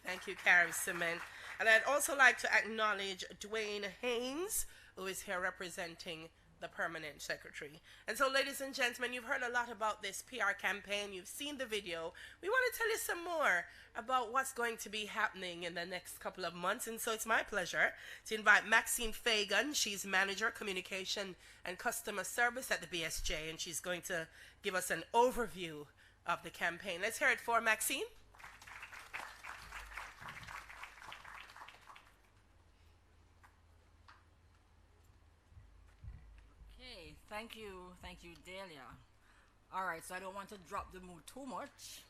Thank you, Carib Cement. And I'd also like to acknowledge Dwayne Haynes, who is here representing the permanent secretary. And so, ladies and gentlemen, you've heard a lot about this PR campaign. You've seen the video. We want to tell you some more about what's going to be happening in the next couple of months. And so it's my pleasure to invite Maxine Fagan. She's Manager, Communication and Customer Service at the BSJ, and she's going to give us an overview of the campaign. Let's hear it for Maxine. Thank you, Delia. All right, so I don't want to drop the mood too much.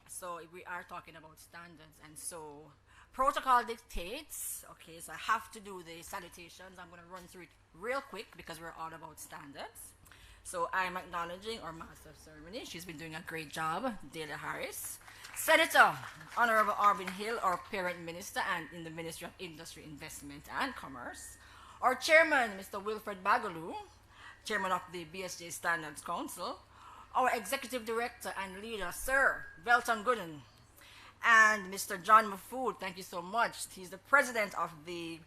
So we are talking about standards, and so protocol dictates. Okay, so I have to do the salutations. I'm going to run through it real quick because we're all about standards. So I'm acknowledging our Master of Ceremony. She's been doing a great job, Delia Harris. Senator Honorable Arvin Hill, our parent minister and in the Ministry of Industry, Investment and Commerce. Our chairman, Mr. Wilfred Bagaloo, chairman of the BSJ Standards Council, our executive director and leader, Sir Velton Gooden, and Mr. John Mafood, thank you so much. He's the president of the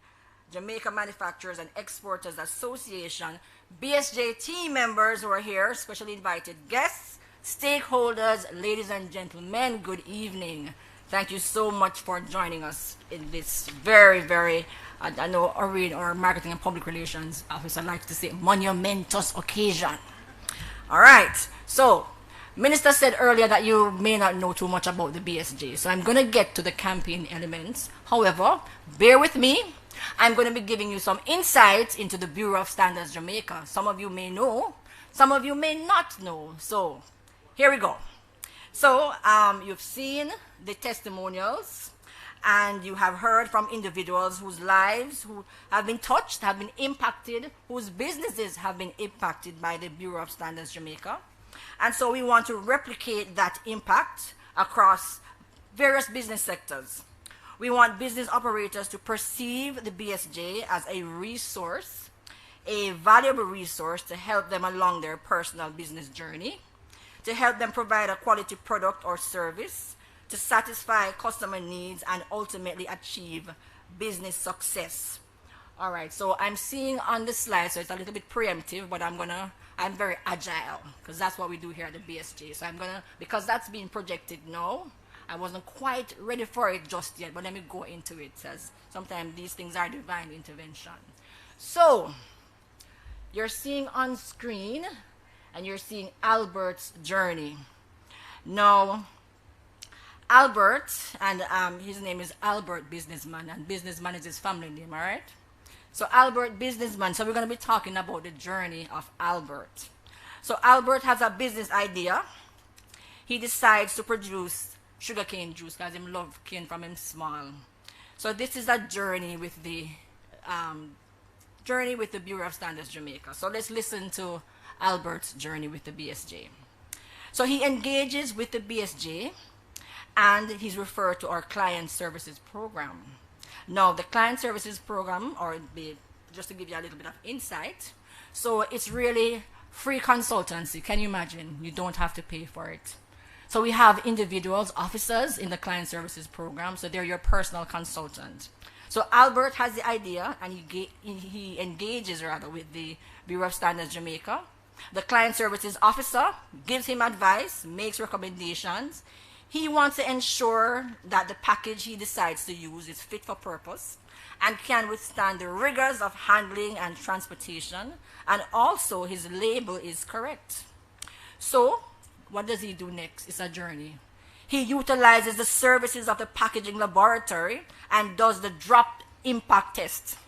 Jamaica Manufacturers and Exporters Association. BSJ team members who are here, specially invited guests, stakeholders, ladies and gentlemen, good evening. Thank you so much for joining us in this very, very, I know Irene, our marketing and public relations officer, likes to say monumentous occasion. All right, so Minister said earlier that you may not know too much about the BSJ, so I'm going to get to the campaign elements. However, bear with me. I'm going to be giving you some insights into the Bureau of Standards Jamaica. Some of you may know, some of you may not know. So here we go. So you've seen the testimonials, and you have heard from individuals whose lives who have been touched, have been impacted, whose businesses have been impacted by the Bureau of Standards Jamaica. And so we want to replicate that impact across various business sectors. We want business operators to perceive the BSJ as a resource, a valuable resource to help them along their personal business journey, to help them provide a quality product or service, to satisfy customer needs and ultimately achieve business success. All right, so I'm seeing on the slide, so it's a little bit preemptive, but I'm very agile because that's what we do here at the BSJ. So because that's being projected now, I wasn't quite ready for it just yet, but let me go into it, as sometimes these things are divine intervention. So you're seeing on screen, and you're seeing Albert's journey. Now, Albert, and his name is Albert Businessman, and Businessman is his family name, all right? So Albert Businessman, so we're going to be talking about the journey of Albert. So Albert has a business idea. He decides to produce sugarcane juice because he loves cane from him small. So this is a journey with the Bureau of Standards Jamaica. So let's listen to Albert's journey with the BSJ. So he engages with the BSJ, and he's referred to our client services program. Now, the client services program, just to give you a little bit of insight, so it's really free consultancy. Can you imagine? You don't have to pay for it. So we have individuals, officers in the client services program, so they're your personal consultant. So Albert has the idea, and he engages rather with the Bureau of Standards Jamaica. The client services officer gives him advice, makes recommendations. He wants to ensure that the package he decides to use is fit for purpose and can withstand the rigors of handling and transportation, and also his label is correct. So what does he do next? It's a journey. He utilizes the services of the packaging laboratory and does the drop impact test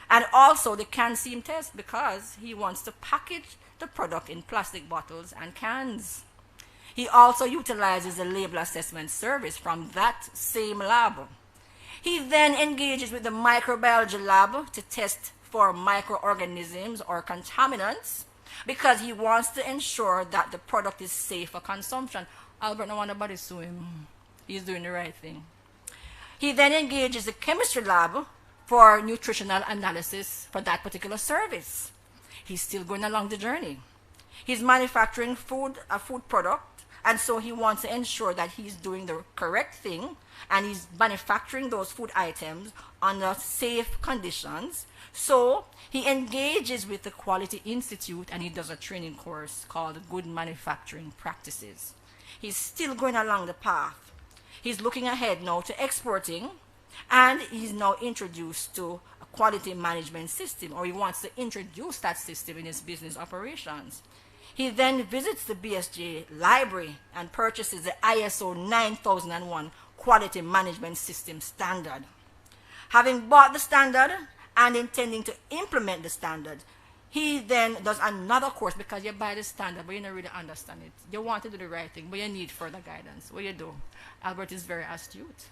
and also the can seam test, because he wants to package the product in plastic bottles and cans. He also utilizes the label assessment service from that same lab. He then engages with the microbiology lab to test for microorganisms or contaminants, because he wants to ensure that the product is safe for consumption. Albert, no wonder nobody sue him. He's doing the right thing. He then engages the chemistry lab for nutritional analysis for that particular service. He's still going along the journey. He's manufacturing a food product, and so he wants to ensure that he's doing the correct thing and he's manufacturing those food items under safe conditions. So he engages with the Quality Institute and he does a training course called Good Manufacturing Practices. He's still going along the path. He's looking ahead now to exporting, and he's now introduced to a quality management system, or he wants to introduce that system in his business operations. He then visits the BSJ library and purchases the ISO 9001 Quality Management System standard. Having bought the standard and intending to implement the standard, he then does another course, because you buy the standard, but you don't really understand it. You want to do the right thing, but you need further guidance. What do you do? Albert is very astute.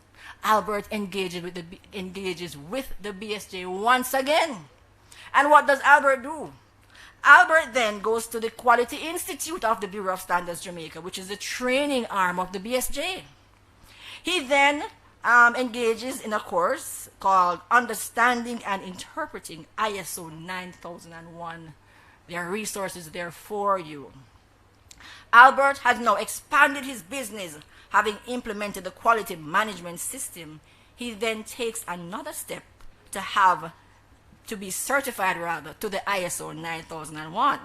Albert engages with the BSJ once again. And what does Albert do? Albert then goes to the Quality Institute of the Bureau of Standards Jamaica, which is the training arm of the BSJ. He then engages in a course called Understanding and Interpreting ISO 9001. There are resources there for you. Albert has now expanded his business, having implemented the quality management system. He then takes another step to be certified to the ISO 9001,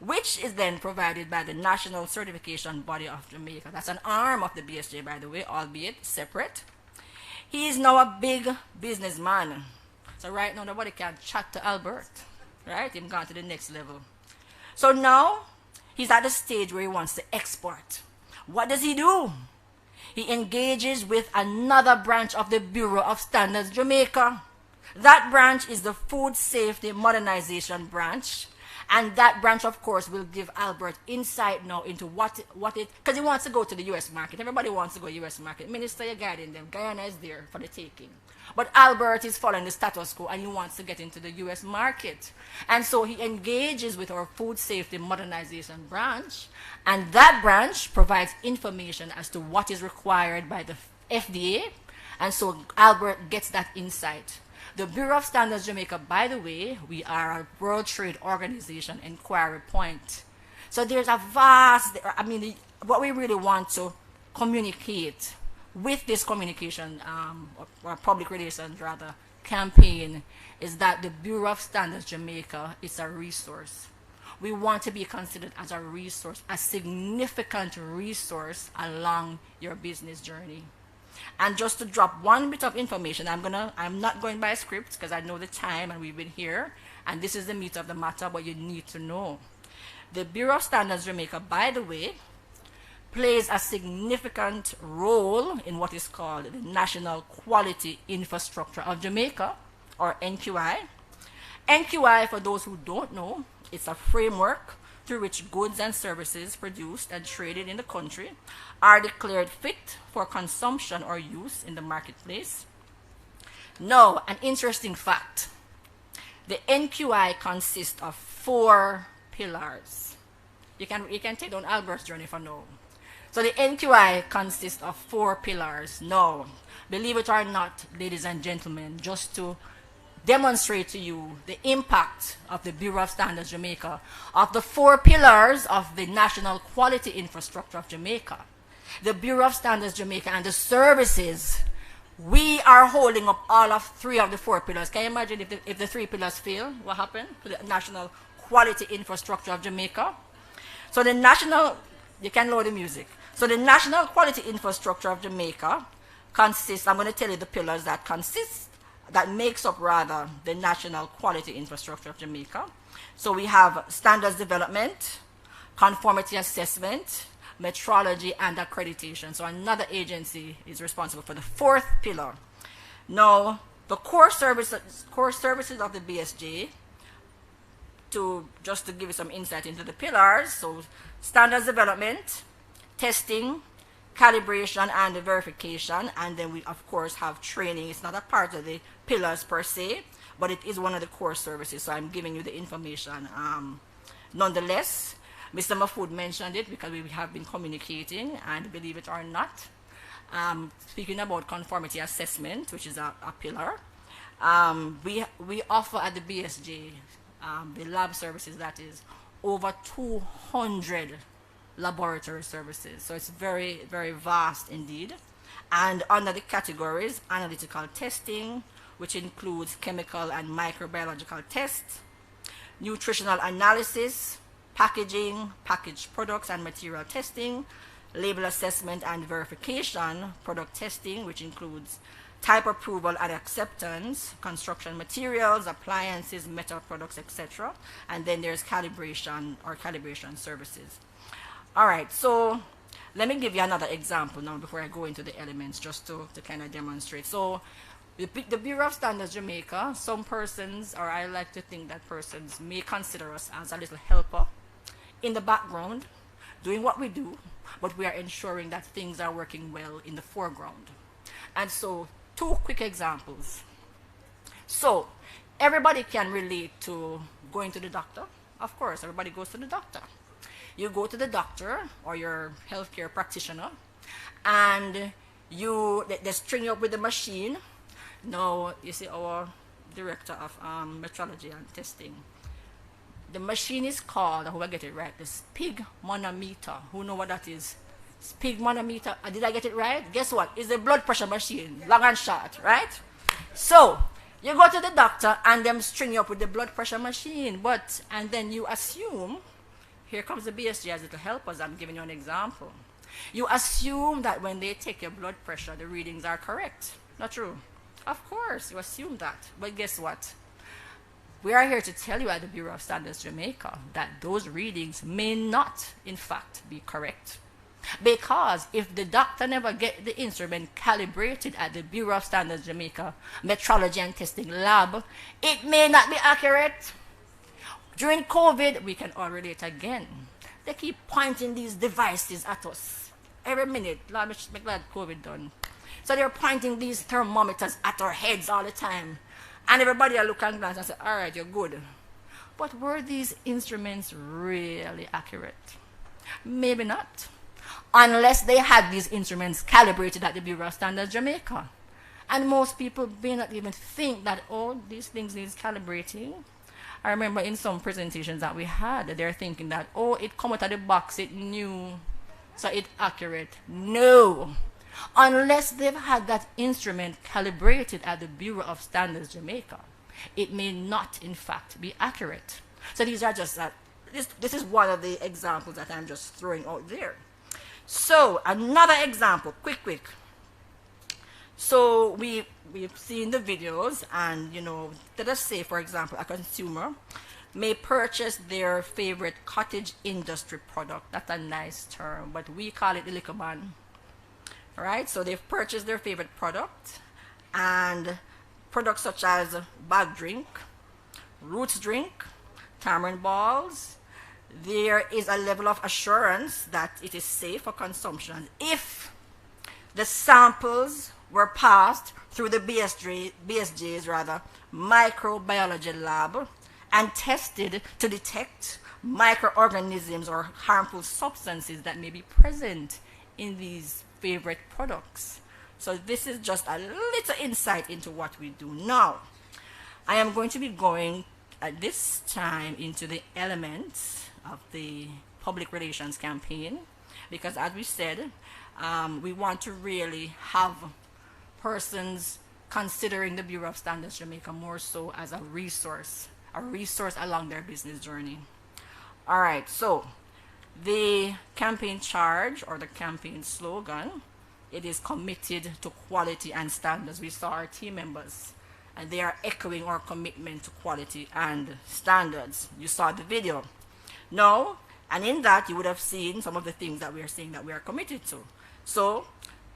which is then provided by the National Certification Body of Jamaica. That's an arm of the BSJ, by the way, albeit separate. He is now a big businessman. So right now, nobody can chat to Albert, right? He's gone to the next level. So now, he's at the stage where he wants to export. What does he do? He engages with another branch of the Bureau of Standards Jamaica. That branch is the Food Safety Modernization branch. And that branch, of course, will give Albert insight now into what it, because he wants to go to the U.S. market. Everybody wants to go U.S. market. Minister, you're guiding them. Guyana is there for the taking. But Albert is following the status quo, and he wants to get into the U.S. market. And so he engages with our Food Safety Modernization branch, and that branch provides information as to what is required by the FDA, and so Albert gets that insight. The Bureau of Standards Jamaica, by the way, we are a World Trade Organization inquiry point. So there's a vast, what we really want to communicate with this communication, or public relations rather, campaign, is that the Bureau of Standards Jamaica is a resource. We want to be considered as a resource, a significant resource along your business journey. And just to drop one bit of information, I'm not going by script because I know the time and we've been here, and this is the meat of the matter, but you need to know. The Bureau of Standards Jamaica, by the way, plays a significant role in what is called the National Quality Infrastructure of Jamaica, or NQI. NQI, for those who don't know, it's a framework through which goods and services produced and traded in the country are declared fit for consumption or use in the marketplace. Now, an interesting fact. The NQI consists of 4 pillars. You can take down Albert's journey for now. So the NQI consists of 4 pillars. Now, believe it or not, ladies and gentlemen, just to demonstrate to you the impact of the Bureau of Standards Jamaica, of the 4 pillars of the National Quality Infrastructure of Jamaica, the Bureau of Standards Jamaica and the services, we are holding up all of 3 of the 4 pillars. Can you imagine if the 3 pillars fail, what happened to the national quality infrastructure of Jamaica? So the national, you can load the music. So the national quality infrastructure of Jamaica consists, I'm going to tell you the pillars that makes up rather the national quality infrastructure of Jamaica. So we have standards development, conformity assessment, metrology, and accreditation. So another agency is responsible for the 4th pillar. Now, the core services of the BSJ, just to give you some insight into the pillars, so standards development, testing, calibration, and verification, and then we of course have training. It's not a part of the pillars per se, but it is one of the core services, so I'm giving you the information. Nonetheless, Mr. Mahfoud mentioned it because we have been communicating, and believe it or not, speaking about conformity assessment, which is a pillar, we offer at the BSJ, the lab services, that is, over 200 laboratory services. So it's very, very vast indeed. And under the categories, analytical testing, which includes chemical and microbiological tests, nutritional analysis, packaging, packaged products and material testing, label assessment and verification, product testing, which includes type approval and acceptance, construction materials, appliances, metal products, etc. And then there's calibration or calibration services. All right, so let me give you another example now before I go into the elements, just to kind of demonstrate. So the Bureau of Standards Jamaica, some persons, or I like to think that persons, may consider us as a little helper in the background, doing what we do, but we are ensuring that things are working well in the foreground. And so, 2 quick examples. So, everybody can relate to going to the doctor. Of course, everybody goes to the doctor. You go to the doctor or your healthcare practitioner, and they string you up with the machine. Now, you see our director of metrology and testing. The machine is called, I hope I get it right, the SPIG manometer. Who know what that is? SPIG manometer. Did I get it right? Guess what? It's a blood pressure machine, long and short, right? So, you go to the doctor and them string you up with the blood pressure machine, and then you assume, here comes the BSG as little helpers, I'm giving you an example. You assume that when they take your blood pressure, the readings are correct. Not true. Of course, you assume that. But guess what? We are here to tell you at the Bureau of Standards Jamaica that those readings may not, in fact, be correct. Because if the doctor never get the instrument calibrated at the Bureau of Standards Jamaica metrology and testing lab, it may not be accurate. During COVID, we can all relate again. They keep pointing these devices at us every minute. Lord, make glad COVID done. So they're pointing these thermometers at our heads all the time. And everybody will look and glance and say, all right, you're good. But were these instruments really accurate? Maybe not. Unless they had these instruments calibrated at the Bureau of Standards Jamaica. And most people may not even think that, oh, these things need calibrating. I remember in some presentations that we had, they're thinking that, oh, it come out of the box, it new, so it's accurate. No. Unless they've had that instrument calibrated at the Bureau of Standards Jamaica, it may not, in fact, be accurate. So these are just, this is one of the examples that I'm just throwing out there. So, another example, quick. So, we've seen the videos, and, let us say, for example, a consumer may purchase their favorite cottage industry product. That's a nice term, but we call it the liquor man. All right, so they've purchased their favorite product, and products such as bag drink, roots drink, tamarind balls. There is a level of assurance that it is safe for consumption if the samples were passed through the BSJ's microbiology lab and tested to detect microorganisms or harmful substances that may be present in these favorite products. So this is just a little insight into what we do now. I am going to be going at this time into the elements of the public relations campaign, because as we said, we want to really have persons considering the Bureau of Standards Jamaica more so as a resource along their business journey. All right, so the campaign charge or the campaign slogan, it is committed to quality and standards. We saw our team members and they are echoing our commitment to quality and standards. You saw the video. No, and in that you would have seen some of the things that we are saying that we are committed to. So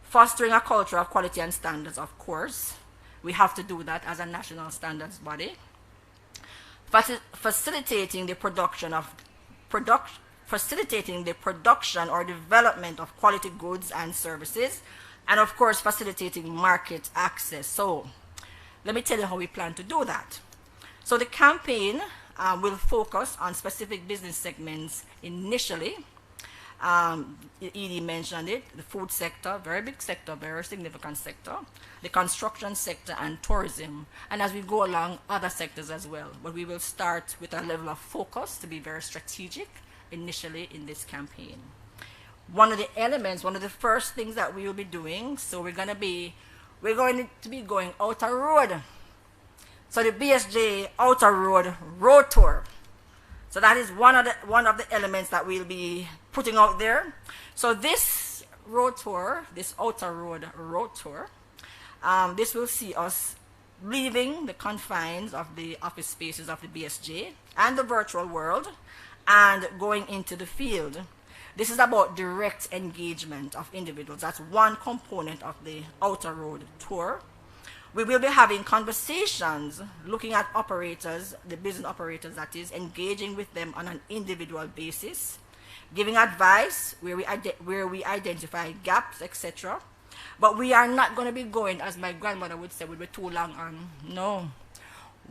fostering a culture of quality and standards, of course, we have to do that as a national standards body. Facilitating the production or development of quality goods and services, and of course facilitating market access. So let me tell you how we plan to do that. So the campaign will focus on specific business segments initially. Edie mentioned it, the food sector, very big sector, very significant sector, the construction sector and tourism, and as we go along, other sectors as well. But we will start with a level of focus to be very strategic initially in this campaign. One of the elements, one of the first things that we will be doing, so we're going to be going outer road. So the BSJ outer road tour. So that is one of the elements that we'll be putting out there. So this road tour, this outer road tour, this will see us leaving the confines of the office spaces of the BSJ and the virtual world and going into the field. This is about direct engagement of individuals. That's one component of the outer road tour. We will be having conversations, looking at operators, the business operators that is, engaging with them on an individual basis, giving advice where we identify gaps, etc. But we are not going to be going, as my grandmother would say, we'd be too long on. No.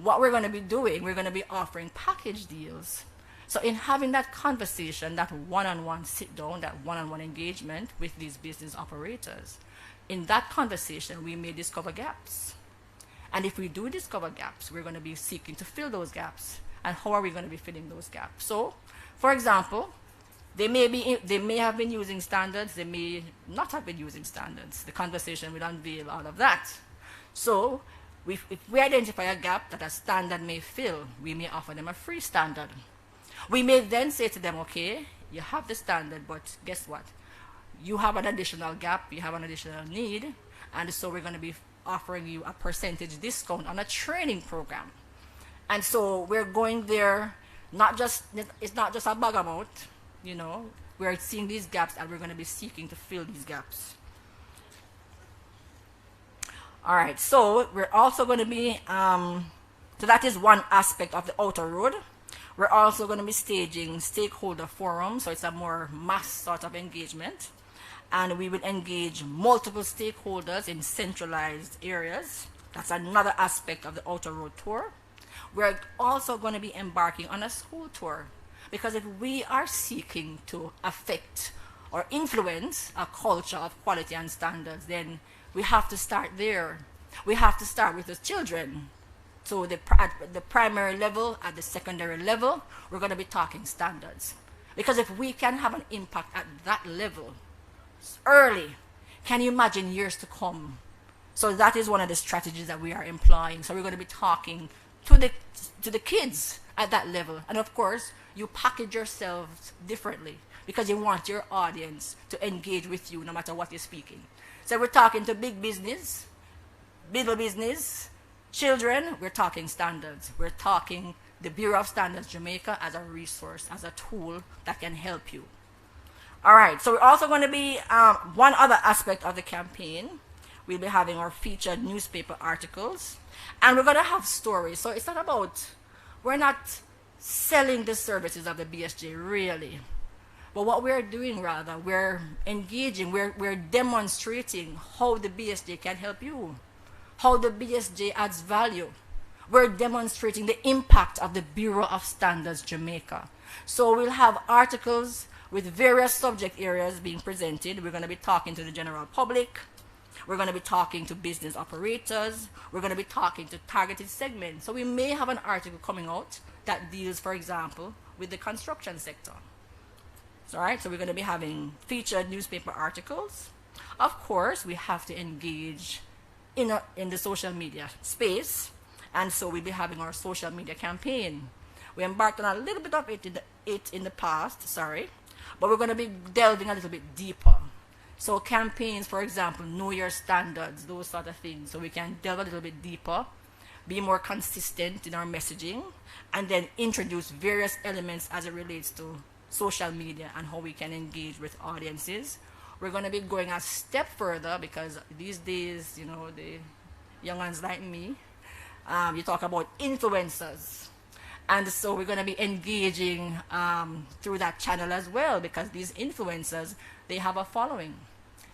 What we're going to be doing, we're going to be offering package deals. So in having that conversation, that one-on-one sit down, that one-on-one engagement with these business operators, in that conversation, we may discover gaps. And if we do discover gaps, we're going to be seeking to fill those gaps. And how are we going to be filling those gaps? So, for example, they may have been using standards, they may not have been using standards. The conversation will unveil all of that. So, if we identify a gap that a standard may fill, we may offer them a free standard. We may then say to them, okay, you have the standard, but guess what? You have an additional gap, you have an additional need, and so we're going to be offering you a percentage discount on a training program. And so we're going there, it's not just a bag amount, you know, we're seeing these gaps and we're going to be seeking to fill these gaps. All right, so we're also going to be, so that is one aspect of the outer road. We're also going to be staging stakeholder forums, so it's a more mass sort of engagement. And we will engage multiple stakeholders in centralized areas. That's another aspect of the outer road tour. We're also going to be embarking on a school tour, because if we are seeking to affect or influence a culture of quality and standards, then we have to start there. We have to start with the children. So at the primary level, at the secondary level, we're going to be talking standards. Because if we can have an impact at that level early, can you imagine years to come? So that is one of the strategies that we are employing. So we're going to be talking to the kids at that level. And of course, you package yourselves differently because you want your audience to engage with you no matter what you're speaking. So we're talking to big business, middle business, children, we're talking standards. We're talking the Bureau of Standards Jamaica as a resource, as a tool that can help you. All right, so we're also going to be, one other aspect of the campaign, we'll be having our featured newspaper articles, and we're going to have stories. So it's not about, we're not selling the services of the BSJ really, but what we're doing rather, we're engaging, we're demonstrating how the BSJ can help you, how the BSJ adds value. We're demonstrating the impact of the Bureau of Standards Jamaica. So we'll have articles with various subject areas being presented. We're going to be talking to the general public. We're going to be talking to business operators. We're going to be talking to targeted segments. So we may have an article coming out that deals, for example, with the construction sector. So, all right, so we're going to be having featured newspaper articles. Of course, we have to engage in the social media space, and so we'll be having our social media campaign. We embarked on a little bit of it in the past, sorry, but we're going to be delving a little bit deeper. So campaigns, for example, know your standards, those sort of things, so we can delve a little bit deeper, be more consistent in our messaging, and then introduce various elements as it relates to social media and how we can engage with audiences. We're going to be going a step further because these days, you know, the young ones like me, you talk about influencers. And so we're going to be engaging through that channel as well, because these influencers, they have a following.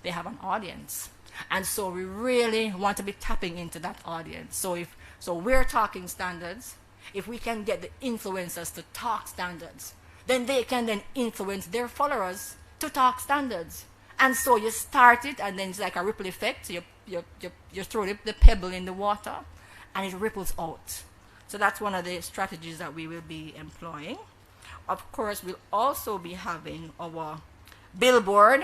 They have an audience. And so we really want to be tapping into that audience. So we're talking standards. If we can get the influencers to talk standards, then they can then influence their followers to talk standards. And so you start it, and then it's like a ripple effect. So you throw the pebble in the water, and it ripples out. So that's one of the strategies that we will be employing. Of course, we'll also be having our billboard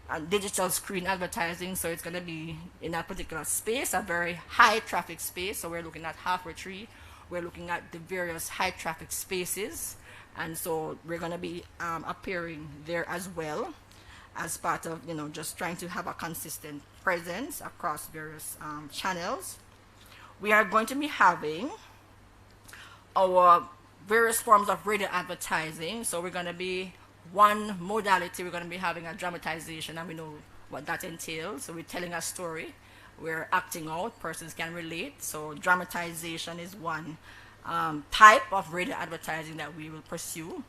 and digital screen advertising. So it's going to be in that particular space, a very high traffic space. So we're looking at Halfway Tree. We're looking at the various high traffic spaces. And so we're going to be appearing there as well, as part of, you know, just trying to have a consistent presence across various channels. We are going to be having our various forms of radio advertising. So we're going to be one modality, we're going to be having a dramatization, and we know what that entails. So we're telling a story, we're acting out, persons can relate. So dramatization is one type of radio advertising that we will pursue.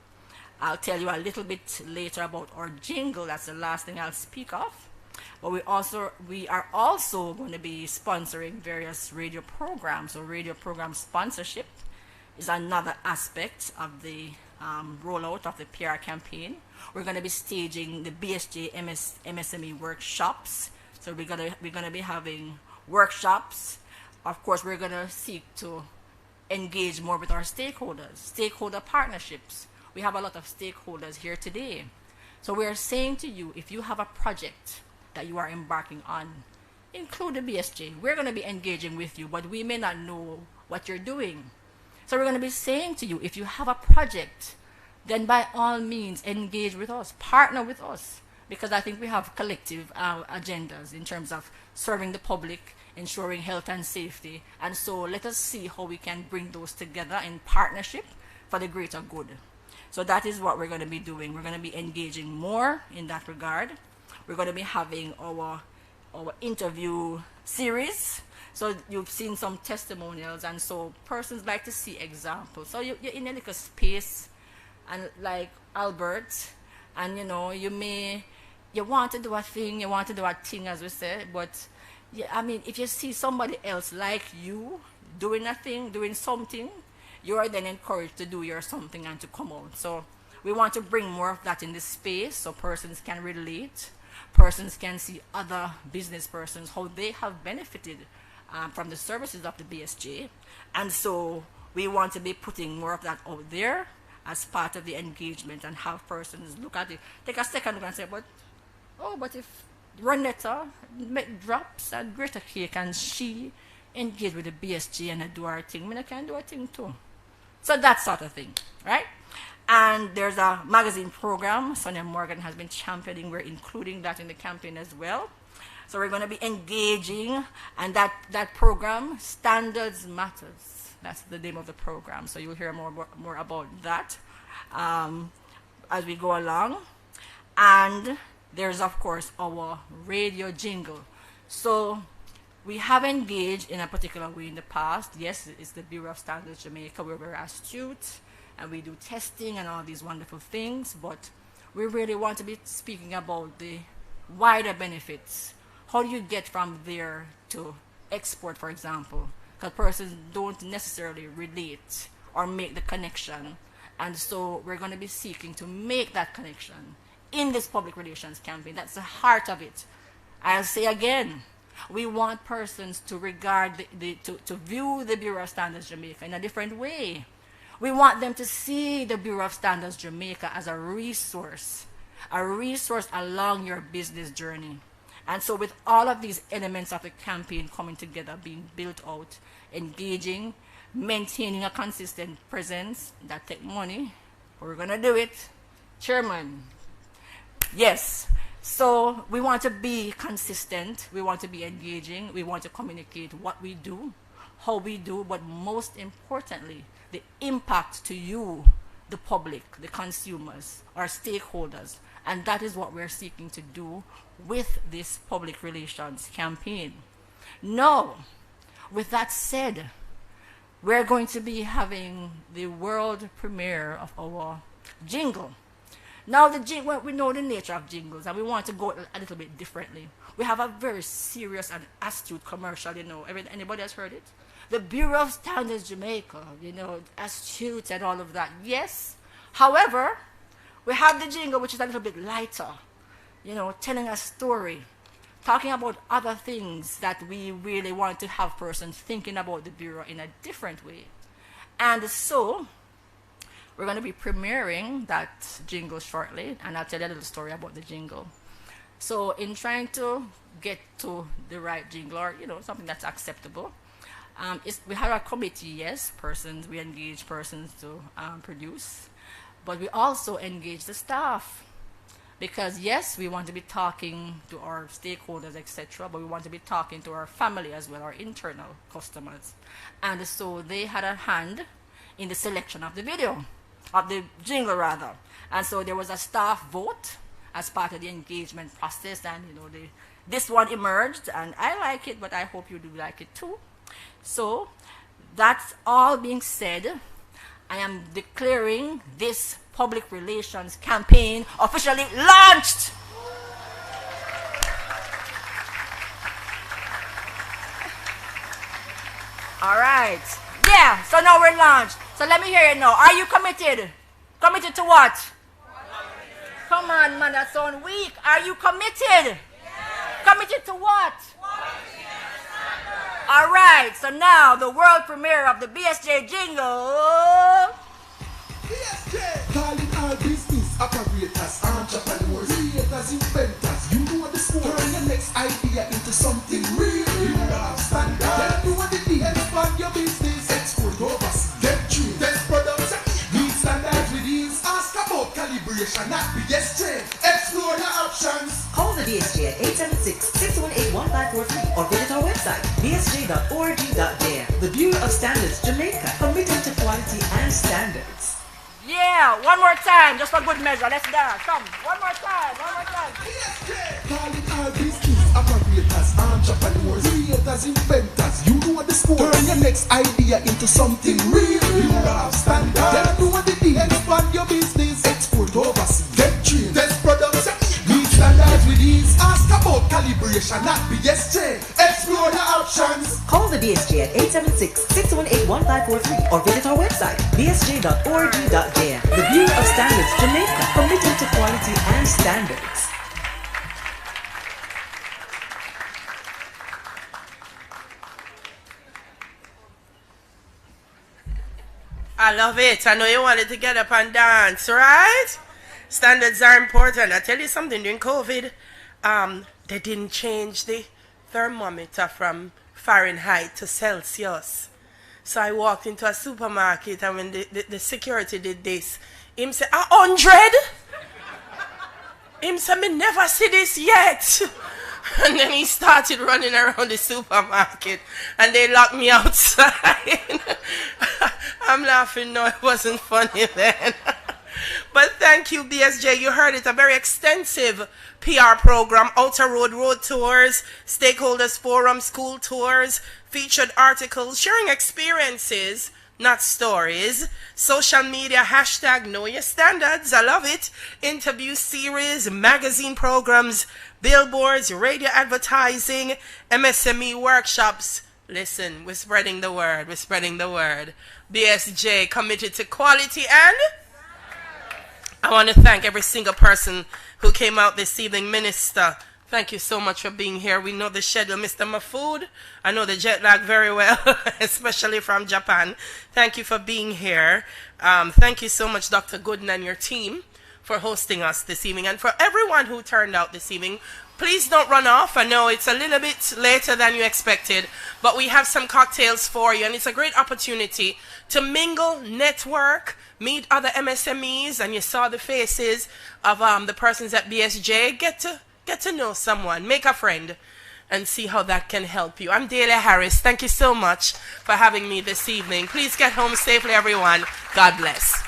I'll tell you a little bit later about our jingle. That's the last thing I'll speak of. But we are also going to be sponsoring various radio programs. So radio program sponsorship is another aspect of the rollout of the PR campaign. We're going to be staging the BSJ MSME workshops. So we're going to be having workshops. Of course, we're going to seek to engage more with our stakeholders, stakeholder partnerships. We have a lot of stakeholders here today. So we are saying to you, if you have a project that you are embarking on, include the BSJ. We're going to be engaging with you, but we may not know what you're doing. So we're going to be saying to you, if you have a project, then by all means engage with us, partner with us, because I think we have collective agendas in terms of serving the public, ensuring health and safety. And so let us see how we can bring those together in partnership for the greater good. So that is what we're going to be doing. We're going to be engaging more in that regard. We're going to be having our interview series. So you've seen some testimonials, and so persons like to see examples. So you're in a little space, and like Albert, and you know, you want to do a thing, as we say, but yeah, I mean, if you see somebody else like you doing a thing, doing something, you are then encouraged to do your something and to come out. So we want to bring more of that in this space so persons can relate, persons can see other business persons, how they have benefited from the services of the BSJ. And so we want to be putting more of that out there as part of the engagement, and have persons look at it, take a second look and say, but if Ronetta drops a greater cake and she engage with the BSG and I do our thing, I can do a thing too. So that sort of thing, right? And there's a magazine program Sonia Morgan has been championing. We're including that in the campaign as well. So we're going to be engaging, and that program, Standards Matters. That's the name of the program. So you'll hear more about that as we go along. And there's, of course, our radio jingle. So we have engaged in a particular way in the past. Yes, it's the Bureau of Standards Jamaica, where we're astute and we do testing and all these wonderful things, but we really want to be speaking about the wider benefits. How do you get from there to export, for example? Because persons don't necessarily relate or make the connection. And so we're going to be seeking to make that connection in this public relations campaign. That's the heart of it. I'll say again, we want persons to regard to view the Bureau of Standards Jamaica in a different way. We want them to see the Bureau of Standards Jamaica as a resource along your business journey. And so with all of these elements of the campaign coming together, being built out, engaging, maintaining a consistent presence, that take money, but we're going to do it. Chairman, yes. So we want to be consistent, we want to be engaging, we want to communicate what we do, how we do, but most importantly, the impact to you, the public, the consumers, our stakeholders. And that is what we're seeking to do with this public relations campaign. Now, with that said, we're going to be having the world premiere of our jingle. Now, we know the nature of jingles, and we want to go a little bit differently. We have a very serious and astute commercial, you know. Anybody has heard it? The Bureau of Standards Jamaica, you know, astute and all of that. Yes. However, we have the jingle, which is a little bit lighter, you know, telling a story, talking about other things that we really want to have persons thinking about the Bureau in a different way. And so, we're going to be premiering that jingle shortly, and I'll tell you a little story about the jingle. So, in trying to get to the right jingle, or, you know, something that's acceptable, we have a committee, yes, we engage persons to produce, but we also engage the staff. Because yes, we want to be talking to our stakeholders, etc., but we want to be talking to our family as well, our internal customers. And so they had a hand in the selection of the video, of the jingle rather. And so there was a staff vote as part of the engagement process, and you know, this one emerged, and I like it, but I hope you do like it too. So that's all being said, I am declaring this public relations campaign officially launched. All right. Yeah, so now we're launched. So let me hear it now. Are you committed? Committed to what? Come on, man, that sounds weak. Are you committed? Committed to what? All right, so now the world premiere of the BSJ jingle. BSJ! Calling all business operators, entrepreneurs, creators, inventors. You know the score. Turn your next idea into something real. You have standard. Then do what it is. Expand your business. Export overseas. Get through. Test products. Meet standards with ease. Ask about calibration at BSJ. Explore your options. Call the BSJ at 876-618-1543 or visit our website, bsj.org.jm. The Bureau of Standards Jamaica, committed to quality and standards. Yeah, one more time, just for good measure. Let's dance. Come, one more time. Calling all business operators, entrepreneurs, creators, inventors. You know the score. Turn your next idea into something real. You have standards. Then do what it is. Expand your business. Export overseas. Get trained. Test products. Meet standards with ease. Ask about calibration at BSJ. Explore the options. Call the BSJ at 876-618-1543 or visit our website, bsj.org.jm. The Bureau of Standards Jamaica, committed to quality and standards. I love it. I know you wanted to get up and dance, right? Standards are important. I tell you something, during COVID, they didn't change the thermometer from Fahrenheit to Celsius. So I walked into a supermarket, and when the security did this, him said, 100? Him said, me never see this yet. And then he started running around the supermarket, and they locked me outside. I'm laughing, no, it wasn't funny then. But thank you, BSJ. You heard it, a very extensive PR program, outer road tours, stakeholders forum, school tours, featured articles, sharing experiences, not stories, social media, hashtag know your standards, I love it, interview series, magazine programs, billboards, radio advertising, MSME workshops. Listen, we're spreading the word, BSJ committed to quality, and I want to thank every single person who came out this evening. Minister, Thank you so much for being here. We know the schedule, Mr. Mafood. I know the jet lag very well, especially from Japan. Thank you for being here. Thank you so much, Dr. Gooden and your team, for hosting us this evening. And for everyone who turned out this evening, please don't run off. I know it's a little bit later than you expected, but we have some cocktails for you, and it's a great opportunity to mingle, network, meet other MSMEs, and you saw the faces of the persons at BSJ. Get to know someone, make a friend, and see how that can help you. I'm Delia Harris. Thank you so much for having me this evening. Please get home safely, everyone. God bless.